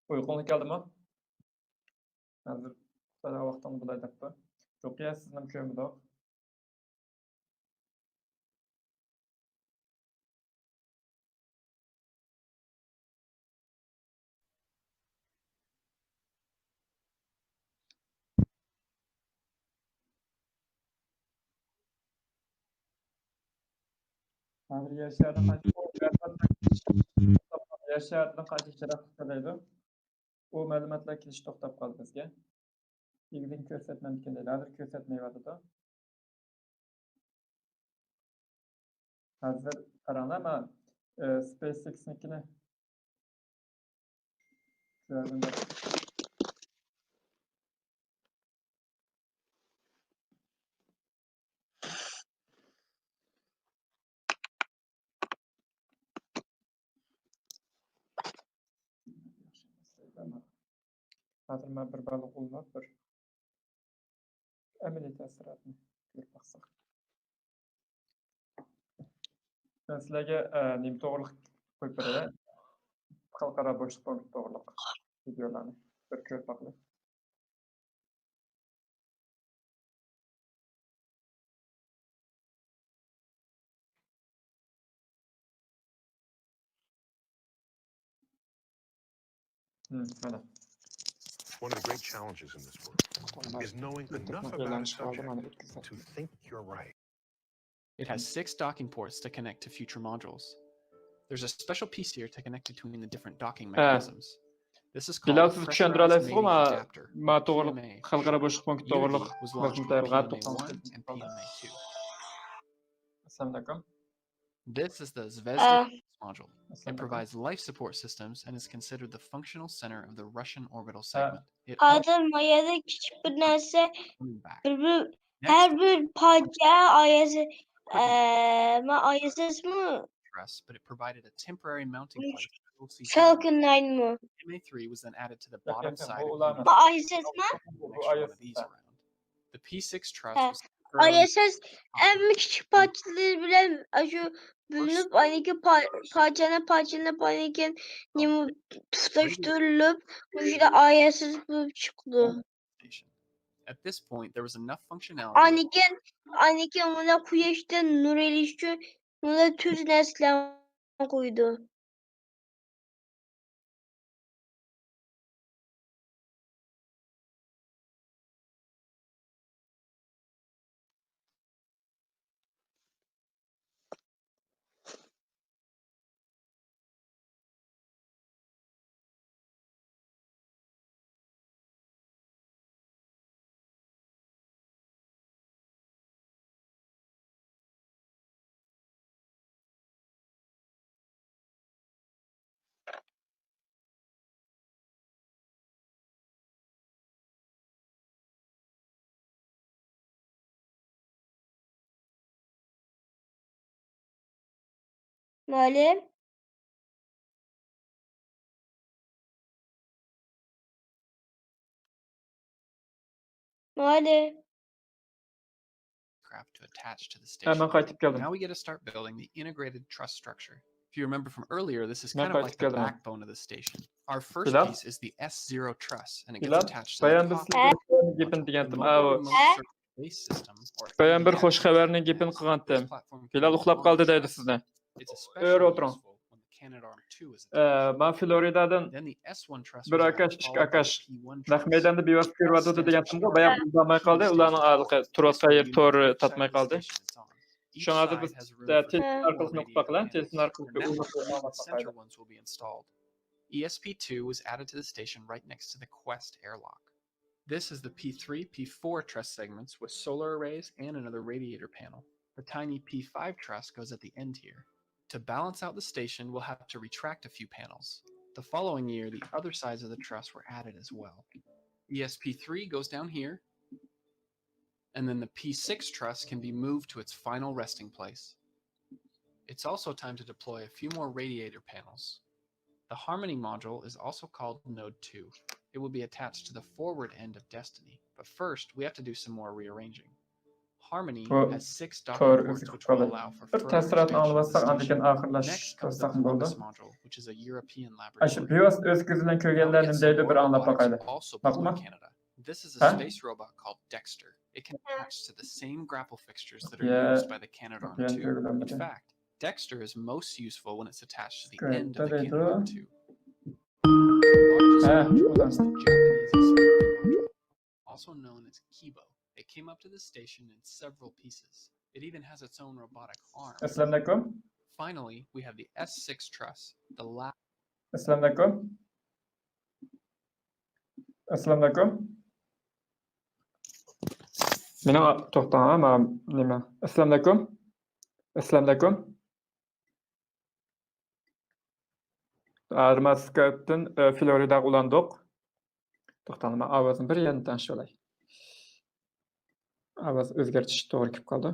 Uyğunluk gəldimi? Hazır qısa vaxtını bulaydıqdı. Rukiye sizin kömüdür. Hazır yaşardan qaytışıraq qısalaydı. O məlumatlar kiliş toxtab qaldı bizga. İlgin ko'rsatmagan deydi. Hazır ko'rsatmayapti. Hazır qaranglar, men SpaceX'nikini ko'rdim. Hazır men bir baliq o'ynab bir amaliy ta'siratni ko'rib baqsaq. Ben sizlarga nima to'g'riliq qo'yib beraman. Xalqaro boshliq punkti to'g'riliq videolarni bir ko'rib baqing. Mana. One of the great challenges in this work is knowing enough about a subject to think you're right. It has 6 docking ports to connect to future modules. There's a special piece here to connect between the different docking mechanisms. This is called a pressurized mating adapter. PMA. Unity was launched with PMA-1 and PMA-2. Assalamualaikum. This is the Zvezda module. It provides life support systems and is considered the functional center of the Russian orbital segment. Adam mayada küçük bir нәрсе her bir parça ayası ayasız mı? But it provided a temporary mounting place. Falcon 9 mı? PMA-3 was then added to the bottom side of Bu ayasız mı? The P6 truss was ayasız en küçük parçaları bile şu bölünüp aynı parçana aynı tutuşturulup bu işte ayasız bulup çıktı. At this point, there was enough functionality. Aniken buna güneşten nur erişiyor, buna tüz neslen koydu. Malum. Malum. To attach to the station. Now we get to start building the integrated truss structure. If you remember from earlier, this is kind of like the backbone of the station. Our first piece is the S0 truss, and it gets attached to the base system. Ben bir xoş xəbərini gepin qılğandım. Bilal uxlab qaldı deydi sizə. Öyle oturun. Ben Florida'dan bir akaş Meydan'da bir vasıf görüyordu degantimda bayağı uzamay qaldı. Ularning ağırlığı turasayır tor tatmay qaldı. Şu anda biz telefon arqılıq nöqtaqlar, telefon arqılıq ESP2 was added to the station right next to the Quest airlock. This is the P3, P4 truss segments with solar arrays and another radiator panel. The tiny P5 truss goes at the end here. To balance out the station, we'll have to retract a few panels. The following year, the other sides of the truss were added as well. ESP3 goes down here, and then the P6 truss can be moved to its final resting place. It's also time to deploy a few more radiator panels. The Harmony module is also called Node 2. It will be attached to the forward end of Destiny, but first we have to do some more rearranging. Harmony Bu has 6 tor docking ports üzük which will kalır. allow for Bir further təsərat expansion of the anlasak, andikin station. ahırlaş Next comes the kılsak oldu. Columbus module, which is a European Aşı laboratory. biraz öz gözünden Now we kögenler get some nimdeydi bir more anlap robotics bakaydı. also built in Bakma. Canada. This is a Ha? space robot called Dexter. It can attach to the same grapple fixtures that are Yeah, used by the Canadarm2. In kögenler. fact, Dexter is most useful when it's attached to the Good. end of the Dadaydı. Canadarm2. Ha, The buradan. Japanese experimental module, also known as Kibo. It came up to the station in several pieces. It even has its own robotic arm. Assalamu alaikum. Finally, we have the S6 truss, the last. Assalamu alaikum. Assalamu alaikum. Meni to'xtang, men nima? Assalamu alaikum. Assalamu alaikum. Armaskatdan Floridaga ulandik. To'xtang, men ovozimni bir yana tanishib olay. Ovoz o'zgartirish to'g'ri kelib qoldi.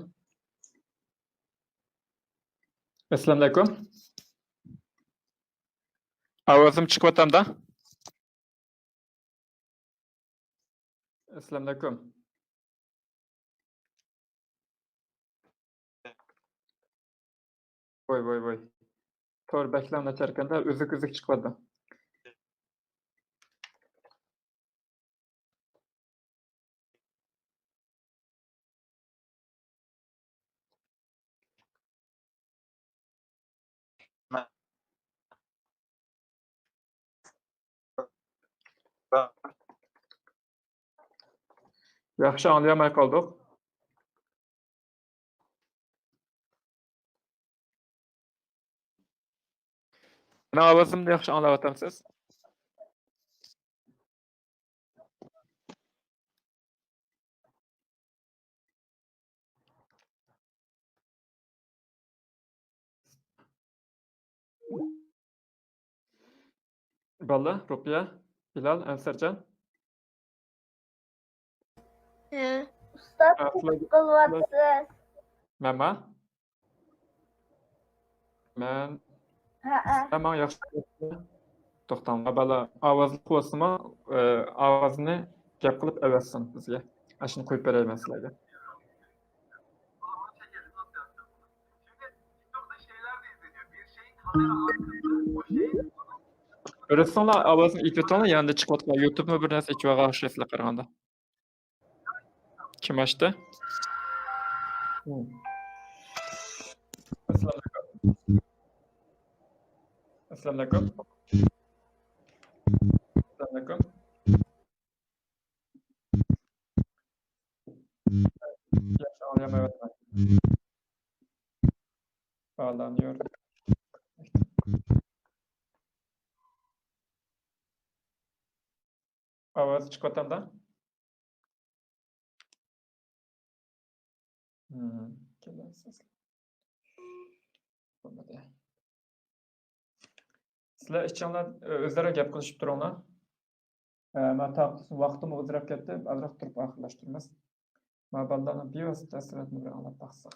Assalamu alaikum. Ovozim chiqyapti-da? Assalamu alaikum. Voy. Tor baklam nacharkanda uzuk chiqyapti. Yaxshi anglamay qoldik. Meni ovozimni yaxshi anglayapsizmi? Balla, Ruqiya, Bilal, Ansarjon. Ustoz qilyapsiz. Menmi? Men Tamam yaxshi. To'xtang, balla ovozni qo'ysimi, ovozni gap qilib avvatsin bizga. Ashuni qo'yib berayman sizlarga. Öğretmenler avazını ilk tutanlar yanında çıkmadılar. YouTube'ma bir narsa iki vaga aşırısıyla qaraganda. Kim açtı? Assalamu alaikum. Assalamu alaikum. Assalamu alaikum. Yaxshi anlamayapman. Bağlanıyor. Ovoz chiqyapti-da? Kelasiz. Bo'lmadi. Sizlar ichinglar o'zlari gap qilishib turinglar. Men vaqtim o'zrab ketdi, azroq turib oxirlashtiramiz. Men ballarni bevosita tasirotini bir anglab baqsaq.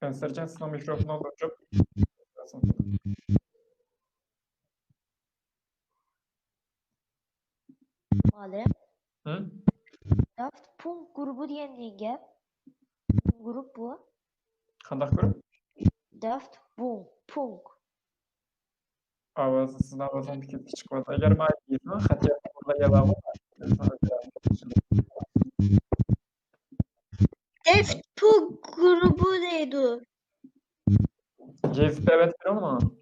Ansarjon, sizning mikrofonni o'chirib. Alem. Hı? Daft Punk grubu degan gap. Grup bu. Qanday grup? Daft Punk. Ovozi sizning ovozingiz ketib chiqyapti. Agar men aytayman, xat yozib Daft Punk grubu neydi? Gezip evet bir onu mu?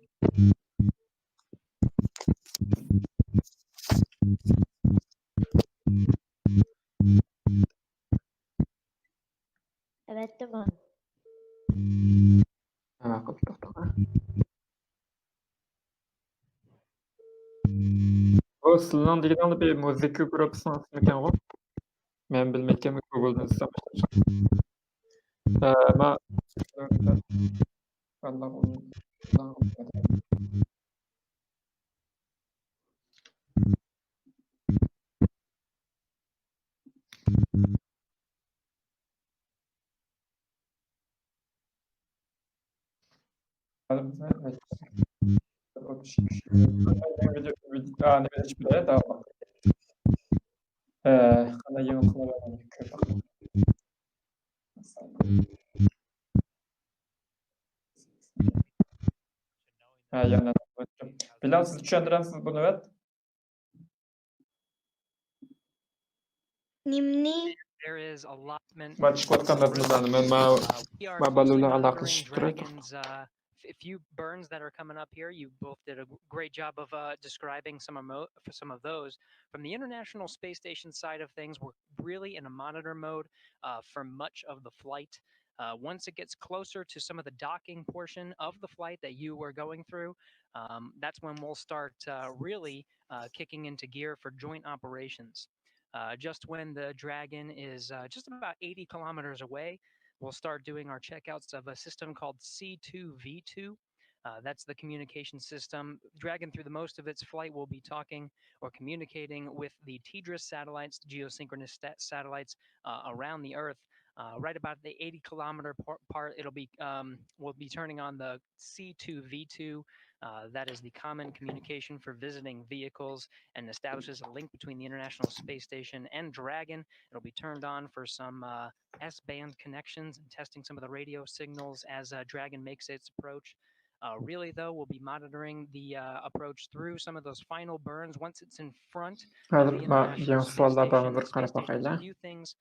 Evet değil mi? Ha, to'xta. O sizning degan bir muzika gruppasini ismi ekan ku. Men bilmayman, Google'dan izlamoqchiman. Men Allah onu Bilal, siz tushuntirasiz buni, evet? Nimni? There is allotment. Ben çıkvatkanlar bilmem. Ben balığıyla alakalı Dragons, few burns that are coming up here. You both did a great job of describing some of those. From the International Space Station side of things, we're really in a monitor mode for much of the flight. Once it gets closer to some of the docking portion of the flight that you were going through, that's when we'll start really kicking into gear for joint operations. Just when the Dragon is just about 80 kilometers away, we'll start doing our checkouts of a system called C2V2. That's the communication system. Dragon, through the most of its flight, will be talking or communicating with the TDRS satellites, geosynchronous satellites around the Earth. Right about the 80-kilometer part, we'll be turning on the C2V2. That is the common communication for visiting vehicles and establishes a link between the International Space Station and Dragon. It'll be turned on for some S-band connections and testing some of the radio signals as Dragon makes its approach. Really, though, we'll be monitoring the approach through some of those final burns once it's in front of the International Space Station. The space station has a few things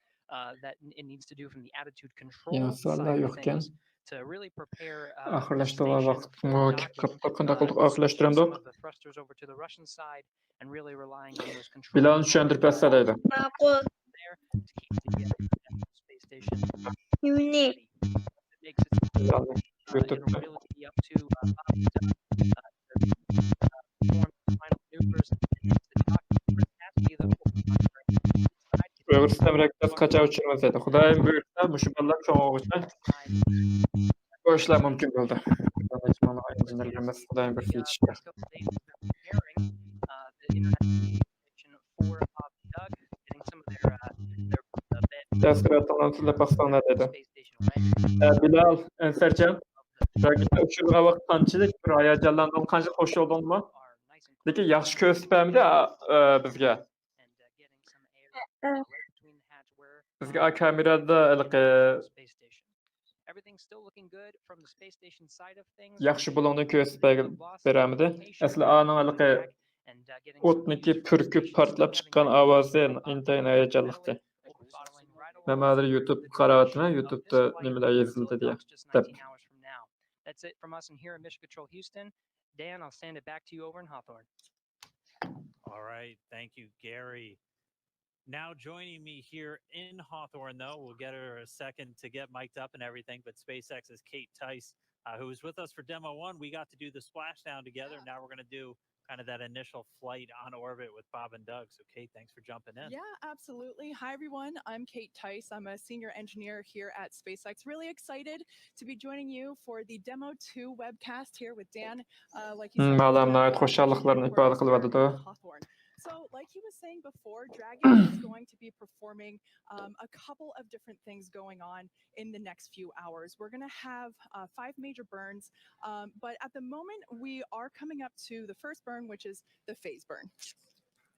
that it needs to do from the attitude control side of things to really prepare the station for docking, some of the thrusters over to the Russian side, and really relying on those controls Bilal tushuntirpassalaydi. there to keep the International Space Station ready. It makes it'll really be up to perform the final maneuvers and the docking capacity that will be monitoring. Uyghur sistemine biraz kaça uçurmasaydı. Xudayim buyursa, muşu ballar çoğu uçsa, o işler mümkün oldu. Danışmanı incinirlemez, Xudayim buyursa yetişler. Təsdiratlanan sizlə baxsan nə dedi? Bilal, Ensərcan, raketə uçurluğa vaxt qançılıq bir hayacanlandığın qançı xoş oldun mu? Dedi ki, yaxşı köstəbəmdi bizgə. Bizga kamerada yaxshi bo'lganda ko'rsatib beramidi. Asli aniq o'tniki purkib portlab chiqqan ovozi intayin hayajonliqdi. Nimadir YouTube qarayapman, YouTube'da nimalar yozildi deya. That's it from us in here in Mission Control Houston. Dan, I'll send it back to you over in Hawthorne. All right, thank you, Gary. Now joining me here in Hawthorne, though, we'll get her a second to get mic'd up and everything, but SpaceX's Kate Tice, who was with us for Demo 1. We got to do the splashdown together. Now we're going to do kind of that initial flight on orbit with Bob and Doug. So, Kate, thanks for jumping in. Yeah, absolutely. Hi, everyone. I'm Kate Tice. I'm a senior engineer here at SpaceX. Really excited to be joining you for the Demo 2 webcast here with Dan. Like you said, Hawthorne. So, like he was saying before, Dragon is going to be performing a couple of different things going on in the next few hours. We're going to have 5 major burns, but at the moment we are coming up to the first burn, which is the phase burn.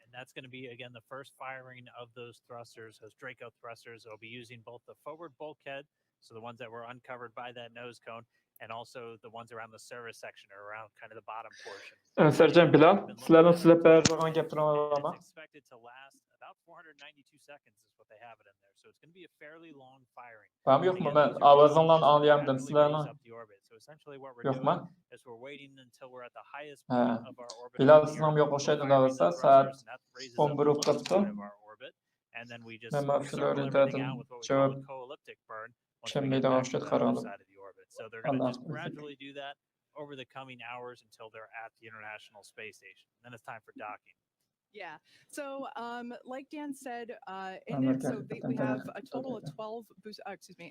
And that's going to be, again, the first firing of those thrusters, those Draco thrusters. It'll be using both the forward bulkhead, so the ones that were uncovered by that nose cone, and also the ones around the service section or around kind of the bottom portion. Sercan Bilal, sizlerden sizler beraber gapirmem ama. It's expected to last about 492 seconds is what they have it in there. So it's going to be a fairly long firing. Tamam, yok mu? Ben avazından anlayamadım sizlerden. So essentially what we're Yok doing mu? is we're waiting until we're at the highest point of our orbit. Bilal sizden yok olsaydı da olsa saat 11:40'da. And then we just Ben circle everything out with what we call a co-elliptic burn. Çemmeyden hoşçak karalım. So they're going to just gradually do that over the coming hours until they're at the International Space Station. Then it's time for docking. Yeah. So, like Dan said, we have a total of 12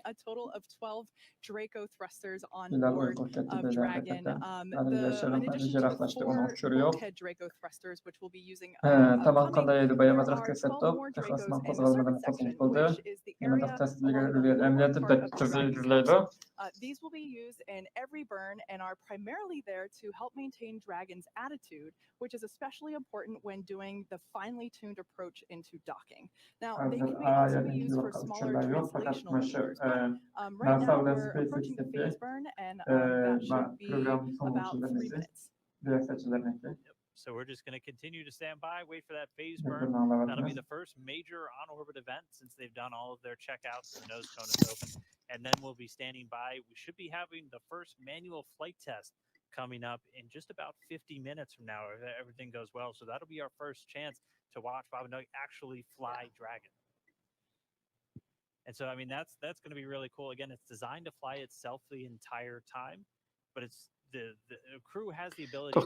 a total of 12 Draco thrusters on board of Dragon. In addition to the 4 bulkhead Draco thrusters, which we'll be using. Tamam, qandaydı bayamadıraq körsətdik. Texasdan qo'zg'almadan qo'zg'alib qoldi. Nimadir tasdiqlagan emniyati bitta izlaydi. These will be used in every burn and are primarily there to help maintain Dragon's attitude, which is especially important when doing the finely tuned approach into docking. Now, they can also be used for smaller translational maneuvers, but right now we're approaching the phase burn, and that should be about 3 minutes. So we're just going to continue to stand by, wait for that phase burn. That'll be the first major on-orbit event since they've done all of their checkouts. The nose cone is open. And then we'll be standing by. We should be having the first manual flight test coming up in just about 50 minutes from now, if everything goes well. So that'll be our first chance to watch Bob and Doug actually fly Dragon. And so, I mean, that's going to be really cool. Again, it's designed to fly itself the entire time, but it's the crew has the ability to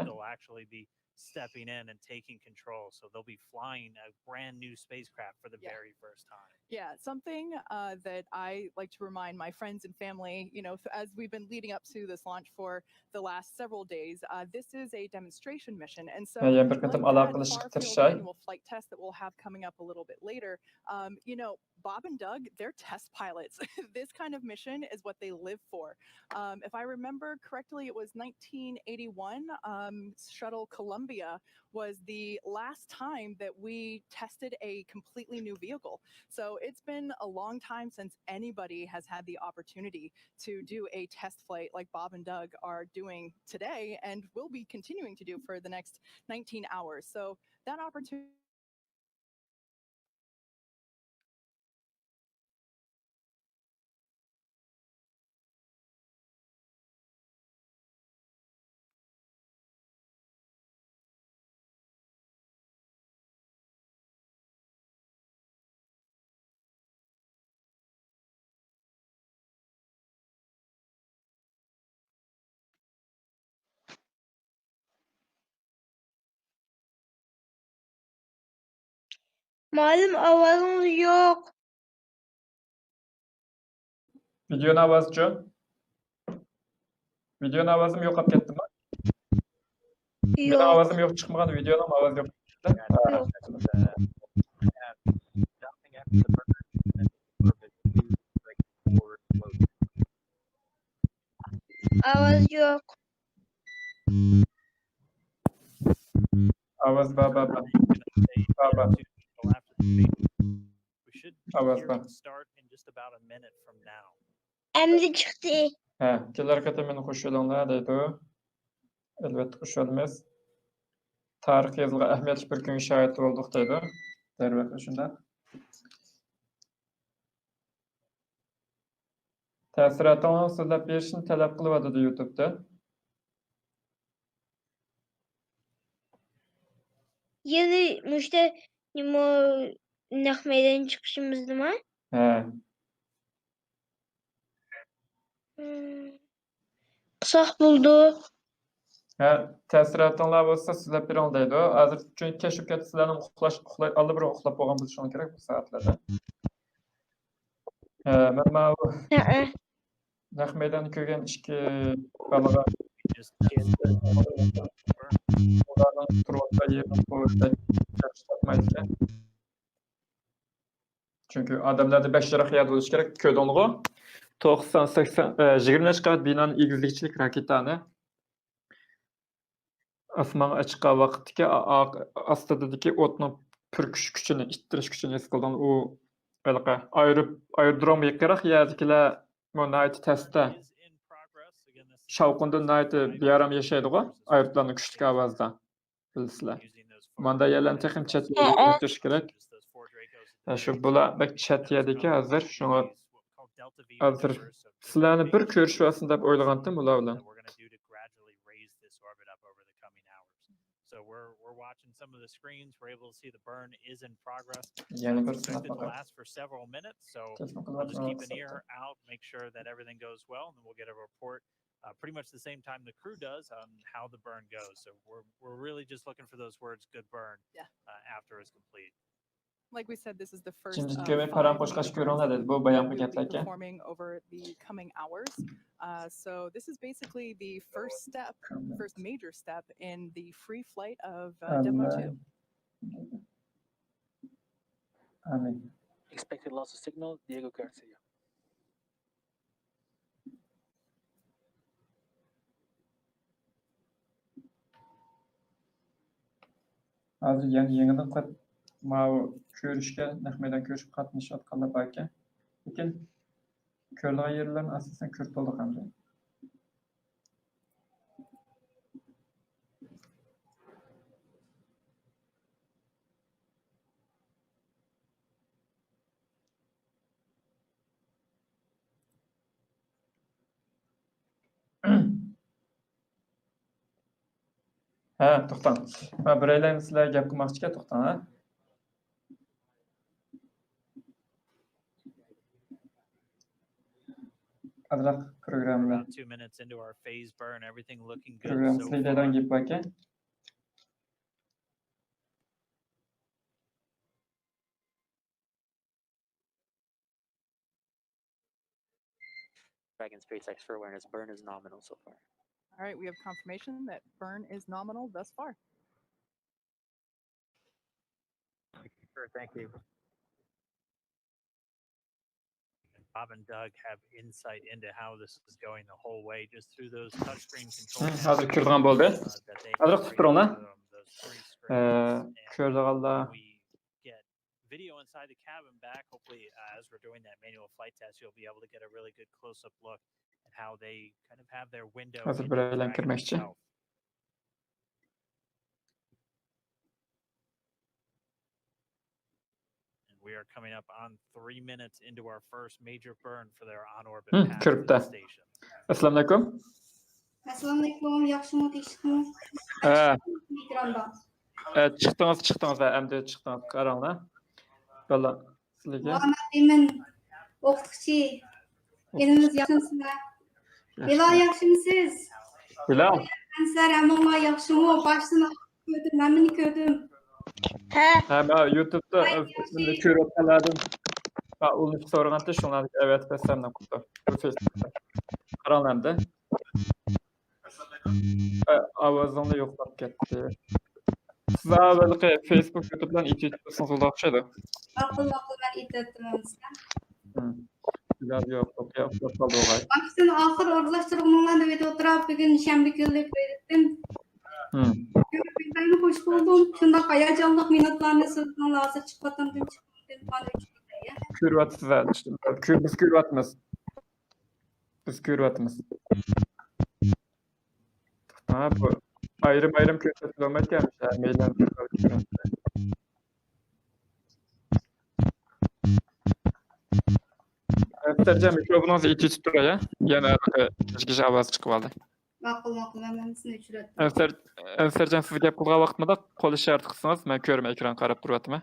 they'll actually be stepping in and taking control. So they'll be flying a brand new spacecraft for the very first time. Yeah, something that I like to remind my friends and family, you know, as we've been leading up to this launch for the last several days, this is a demonstration mission. And so like that annual flight test that we'll have coming up a little bit later, you know, Bob and Doug, they're test pilots. This kind of mission is what they live for. If I remember correctly, it was 1981, Shuttle Columbia was the last time that we tested a completely new vehicle. So it's been a long time since anybody has had the opportunity to do a test flight like Bob and Doug are doing today and will be continuing to do for the next 19 hours. So that opportunity Malum avazınız yok. Videonun avazı Videonun avazım yok ketdi mi? Benim avazım yok çıkmagan, videonun avazı yok. Avaz yok. Avaz baba. We should Avaz start in just about a minute from now. Emdi çıktı. Kelar kata meni hoş geldinglar deydi. Elbette hoş geldiniz. Tarix yazılgan ahmiyetli bir gün şahit olduk deydi. Dervek şunda. Təsiratını sizlər berişini tələb qılıvadı YouTube'da. Yeni müşte Meydan çıkışımızdı mı? Qısaq buldu. Təsiratınlar olsa sizlər bir ondaydı. Hazır çünki keşif ketdi sizlərlə aldı bir uxlab bolğan buluşun kerak bu saatlarda. Mən Meydanı görgən iki balağa onlardan turvatda yerini koyuyorlar. Çünkü adamlarda 5 yaraq yad oluş kerak ködonluğu. 90-80 20 qavat binanın egizlikçilik raketani asman açıqa vaqtdagi astidagi o'tni purkish kuchini, ittirish kuchini his qildim. U aerodrom yaqinroq yerdagilar night testda shavqinda night bearam yashaydi-ku, aeroplanning kuchli ovozda bilsizlar. Manda yerlarni texnik chatga o'tirish kerak. Shu bular bak chat yerdiki hozir shuni hozir sizlarni bir ko'rishyapsin deb o'ylagandim ular bilan. So we're watching some of the screens. We're able to see the burn is in progress. It's expected to last for several minutes. So we'll just keep an ear out, make sure that everything goes well, and then we'll get a report pretty much the same time the crew does on how the burn goes. So we're really just looking for those words "good burn" after it's complete. Like we said, this is the first performing over the coming hours. So this is basically the first major step in the free flight of Demo 2. Expected loss of signal, Diego Garcia. hozir yangidan ko'rishga, naq maydon ko'rishga qatnashayotganlar bor ekan. Lekin ko'rgan yerlarni asosan ko'rib bo'ldik hamda. Ha, to'xtang. Men biraylarni sizlarga gap qilmoqchi ekan, to'xtang, ha. Aniq programma. About 2 minutes into our phase burn, everything looking good Program so sizlardan far. gap bor ekan. Dragon SpaceX for awareness burn is nominal so far. All right, we have confirmation that burn is nominal thus far. Sure, thank you. Bob and Doug have insight into how this is going the whole way, just through those touchscreen controls. Hozir ko'rgan bo'ldi. Hozir qilib turinglar. Ko'rganlar We get video inside the cabin back. Hopefully, as we're doing that manual flight test, you'll be able to get a really good close-up look at how they kind of have their window. hozir biraylar kirmoqchi. We are coming up on 3 minutes into our first major burn for their on-orbit path Ko'ribdi. to the station. Assalomu alaykum. Assalomu alaykum, yaxshimi, tekshirmi? Ekranda. Chiqdingiz, endi chiqdingiz, qaranglar. Bola, sizlarga. Muhammadmin, o'qituvchi. Elimiz yaxshimisizlar? Bilal, yaxshimisiz? Bilal. Sizlar hamma yaxshimi? Boshini ko'rdim, hammani ko'rdim. Ha, ben YouTube'da şimdi körotlardan onu soğurğanda şunlar evet beslemden kurdu. Karanlıkta. Avazını yoklap gitti. Siz belki Facebook, YouTube'dan itiyorsunuz oldu akşaydı. Akıllı ben itettim sizden. Biraz yoklap kaldı o gay. Baştan ahir orlaştırımlarla video oturup bugün şembe günlük verittim. Ben hoş buldum. Şunda hayacanlık minutlarını sözden lazım çıkmadan dün çıkmadan Kürvatımız işte. Biz kürvatımız. Ha bu ayrım kötü kilometre gelmiş yani meydan. Sercan mikrofonunuzu iti tutuyor ya. Yana kişi avaz çıkıp aldı. Maqul, ben sizni uchratdim. Sercan siz gap qilgan vaqtida qo'l ishora qilsangiz, men ko'rmay ekran qarab turyapman.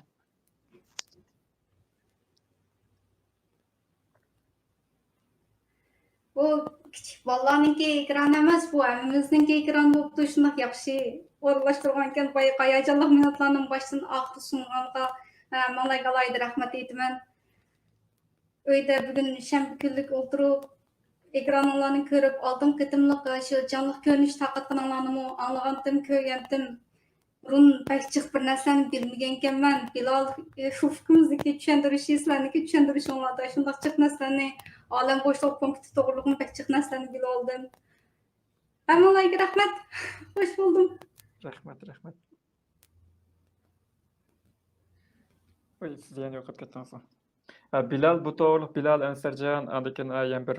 Bu kichik bolalarniki ekran emas, bu hammamizniki ekran bo'libdi, shundoq yaxshi o'rlashtirgan ekan. Boya hayajonli minutlarning boshdan oxiri sunganga malaka alayda rahmat aytaman. Uyda bugun shanba kunlik o'tirib ekranlarını görüp aldım kıtımlık şu canlı görünüş taqatqanlarını anlagandım, köğendim. Burun pek bir neslen bilmegenken ben Bilal ufkumuzdaki düşündürüşü, İslam'daki düşündürüşü onlarda. Şundak çık neslerini, alem boşluk pونكىتى doğruluğunu pek çık neslerini bil aldım. Allah'a rahmet, hoş buldum. Rahmet. Oy, siz yani yo'qib ketdingiz. Bilal bu to'g'ri, Bilal Ansarjon andikin ayam bir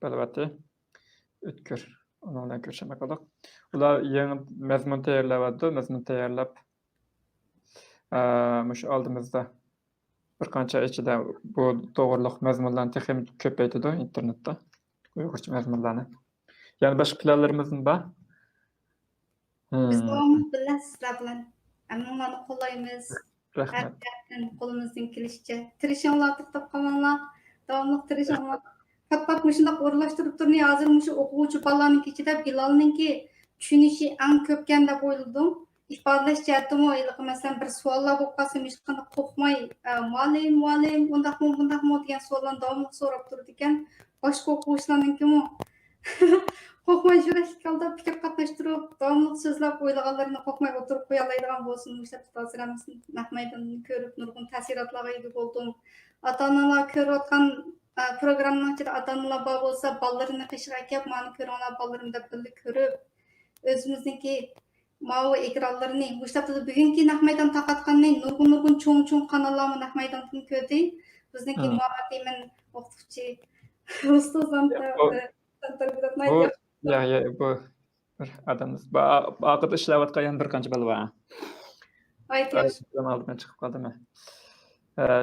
Balvati o'tkir. Onunla ko'rishmak qildik. Ular yangi mazmun tayyorlayapti, mazmun tayyorlab mush oldimizda bir qancha ichida bu to'g'riliq mazmunlarni texnik ko'paytirdi internetda. Uyg'urcha mazmunlarni. Ya'ni boshqa planlarimiz bor. Biz davomli bilan sizlar bilan hammalarni qo'llaymiz. Rahmat. Qo'limizdan kelishicha tirishinglar, to'xtab qolinglar. Davomli tirishinglar. Pat muşundaq o'rlashtirib turni hozir mushu o'quvchi bolalarning ichida Bilalninki tushunishi eng ko'pkan deb o'yladim. Ifodalash jihatimi iliq masalan bir savollar bo'lib qolsa hech qanday qo'rqmay muallim bundaqmi degan savollarni davomli so'rab turdi ekan. Boshqa o'quvchilarninkimi qo'rqmay juratlik qilib fikr qatnashtirib davomli so'zlab o'ylaganlarini qo'rqmay o'tirib qo'ya oladigan bo'lsin. Mushab ta'siramizni nahmaydonni ko'rib nurg'un ta'sirotlarga ega bo'ldim. Ota-onalar ko'rayotgan programmanın içinde ata-onalar bor bo'lsa, bolalarini qishga kelib, meni ko'ringlar, bolalarim deb birga ko'rib, o'zimizniki Mao ekranlarını bu şartta bugünkü naq meydan taqatqanını nurgun çoğun kanallarımı naq meydandan kördü. Bizniki muhabbetim o'qituvchi ustozam bu bu bir adamız. Vaqt ishlayotgan yana bir qancha bola bor. Aytib chiqib qoldim.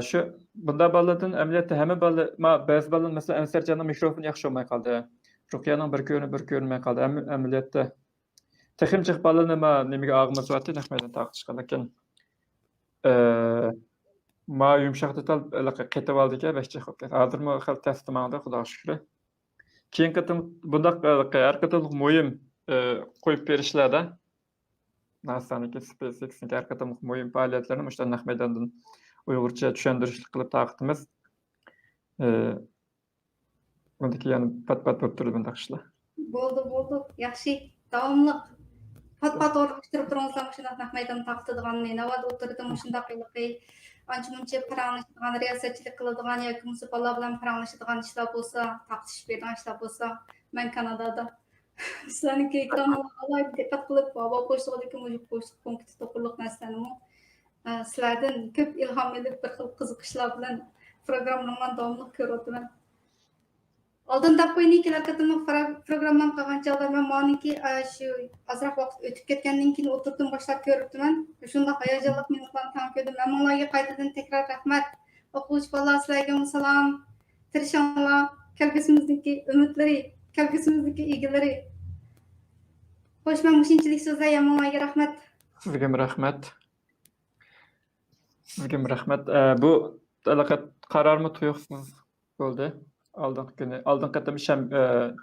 Shu bunda bolalardan amaliyotda hamma bola, ba'zi bolalar masalan Ansarjonning mikrofoni yaxshi bo'lmay qoldi. Ruqiyaning bir ko'rinmay qoldi. Amaliyotda texnik bolalarni nimaga og'masayotdi, naqmaydan taqtishgan lekin yumshoq detal qaytib oldik-a, baxchi xo'p. Hozirmi xil tasdiqlandi, xudoga shukr. Keyin qatim bundaq har qatim muhim qo'yib berishlarda NASA'niki SpaceX'niki har qatim muhim faoliyatlarni o'sha naqmaydandan Uyg'urcha tushuntirishlik qilib taqdimiz. Bundaki yani pat bo'lib turdi bundaq ishlar. Bo'ldi. Yaxshi, davomli pat o'rlashtirib turibsizlar shunday naqmaydan taqdidiganni, navad o'tirdim shundaq qilib ancha-muncha paranglashadigan, riyosatchilik qiladigan yoki musulmonlar bilan paranglashadigan ishlar bo'lsa, taqtish bergan ishlar bo'lsa, men Kanadada sizlarniki ekranlarga diqqat qilib, boshlig'idagi boshliq punkti to'qirliq narsalarni sizlardan ko'p ilhom olib, bir xil qiziqishlar bilan programmalarni davomli ko'ryapman. Oldin deb qo'yinkilar qatimli programmam qilgan chog'da men moniki shu ozroq vaqt o'tib ketgandan keyin o'tirdim boshlab ko'ribman. Shunday hayajonli minutlarni tam ko'rdim. Men bunlarga qaytadan takror rahmat. O'quvchi bolalar sizlarga salom. Tirishinglar, kelgusimizdagi umidlari, kelgusimizdagi egalari. Xo'sh, men shunchalik so'zlar yamonlarga rahmat. Sizga rahmat. Bu alaqat qarormi tuyuqsiz bo'ldi. Aldın qatam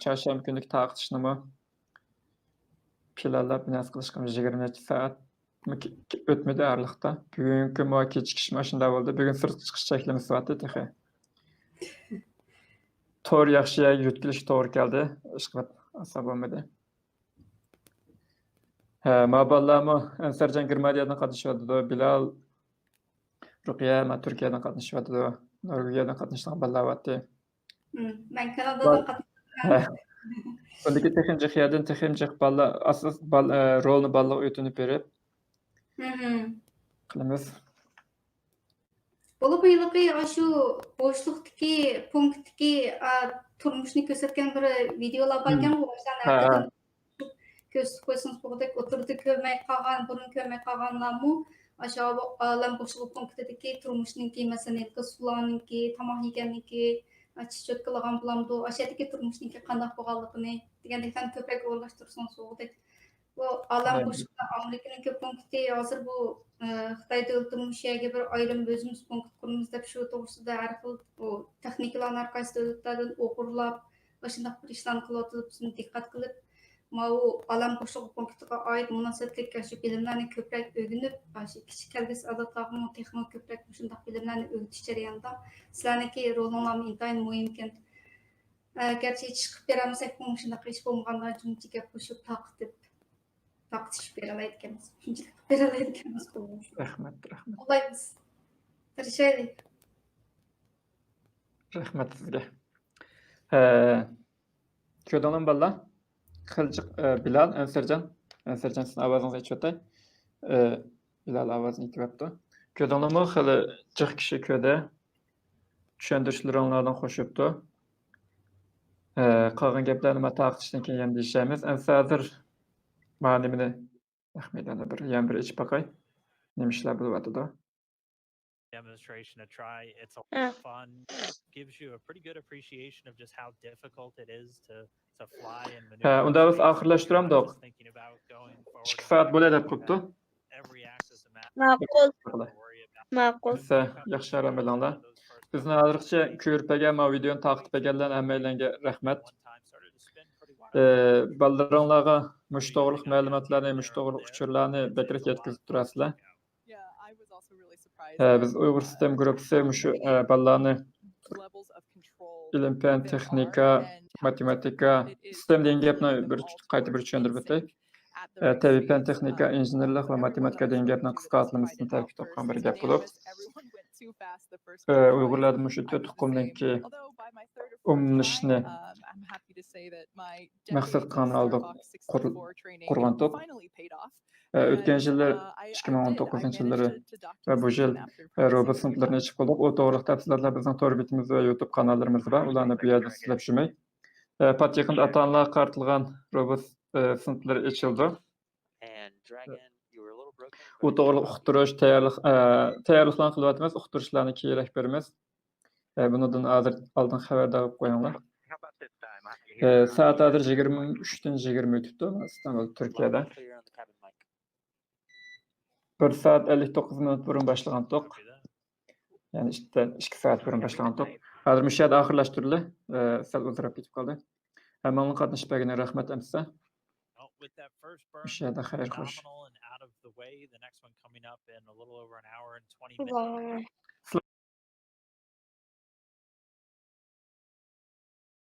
çarşamba günlük taqtishni planlab nas qilishim 20 saat o'tmadi Arliqda. Bugungi kechikish mashina bo'ldi. Bugun sirtqa chiqish cheklamasi vaqti texe. To'r yaxshi yutkilish to'g'ri keldi. Ishqilib asabomadi. Maballarmi Ansarjon Germaniyadan qatnashyapti. Bilal Ruqiya Turkiyadan qatnashyapti. Norvegiyadan qatnashgan bolalar Ben Kanada'dan katıldım. Bundaki texnik balla asas rolunu balla ötünüp verip qilamiz. Bolu buyluqi şu boşluqdaki punktdaki turmushni ko'rsatgan bir videolar borgan bu o'shalardan ko'rsatib qo'ysangiz bo'g'dak o'tirdi ko'rmay qolgan, burun ko'rmay qolganlarmi o'sha olam boshliq punktidagi turmushniki masalan sularniki, tomoq yeganniki Çiçek kılağan bulamdı, aşağıdaki turmuşniki qandaq bo'lganligini degandekdan ko'proq o'ylashtirsangiz bo'ladi. Bu olam boshliqda Amerikaning punkti hozir bu Xitoy davlatining shu yerga bir ayrim o'zimiz punkt quramiz deb shu to'g'risida har xil texnikalarni orqasida davlatlardan o'qirlab, shunday bir ishlarni qilyapti, bizni diqqat qilib, Mao olam boshliq punktiga oid munosabatli shu bilimlarni ko'proq o'rganib, shu kichik kelgusi avlodlarga texnik ko'proq shunday bilimlarni o'rgatish jarayonida sizlarniki rolinglar intayin muhim ekan. Gerçi chiqib beramasak, bu shunday ish bo'lmagandan shuncha gap qo'shib taqtish beralayotganmiz. Shuncha qilib beralayotganmiz. Rahmat. Qo'yamiz. Tirishaylik. Rahmat sizga. Ko'rdim balla. Qilchiq Bilal Ansarjon sizning ovozingizni aytib Bilal ovozini aytyapti. Ko'rdingmi, hali jiq kishi ko'rdi. Tushuntirishlaringlardan qo'shibdi. Qolgan gaplarni men taqtishdan keyin ham deyishamiz. Hozir ma'lumini rahmatlar bir ichib baqay. Nima ishlar bo'lyapti-da? Demonstration to try. It's a lot of fun. Gives you a pretty good appreciation of just how difficult it is to fly and maneuver. Unda biz oxirlashtiramdik. 2 soat bo'ladi deb qo'yibdi. Ma'qul. Yaxshi aramalanglar. Bizni hozircha ko'rpagan va videoni taqib berganlar hammalarga rahmat. Baldiralarga mushtoqliq ma'lumotlarni, mushtoqliq uchurlarni bakrak yetkazib turasizlar. Biz Uyg'ur sistem guruhi shu bolalarni ilm-fan, texnika, matematika, sistem degan gapni qayta bir tushuntirib o'tay. Tabiiy fan, texnika, injenerlik va matematika degan gapni qisqa atlamasini tarkib topgan bir gap bo'lib, too fast the first couple tries. Uyg'urlarda shu to'rt hukumdagi Although by my third or fourth umnishni try, I'm happy to say that my maqsad decade of qilgan holda Starhawk 64 training qurgan to'p. finally paid off. O'tgan yillar I 2019 yillari managed to dock va bu this yil in after robot sinflarini ichib qildik. O to'g'riliq tafsilotlar bizning tor bitimiz va YouTube kanallarimiz bor. Ularni bu yerda sizlab tushmay. Pat yaqında ata-onalar qartilgan robot sinflari ichildi. And Dragon, you were a little broken. Bu to'g'riliq uqtirish, tayyorliklarni qilyapmiz, uqtirishlarni kerak beramiz. Bundan oldin xabardor bo'lib qo'yinglar. Saat hozir 23dan 20 o'tibdi İstanbul, Turkiyada. 1 saat 59 minut burun başlagan to'q. Ya'ni ishdan 2 saat burun başlagan to'q. Hozir shu yerda oxirlashtirildi. Sal o'zgarib ketib qoldi. Hammaning qatnashib berganiga rahmat amsa. With that first burn, O'sha yerda xayr xo'sh. phenomenal and out of the way. The next one coming up in a little over an hour and 20 minutes.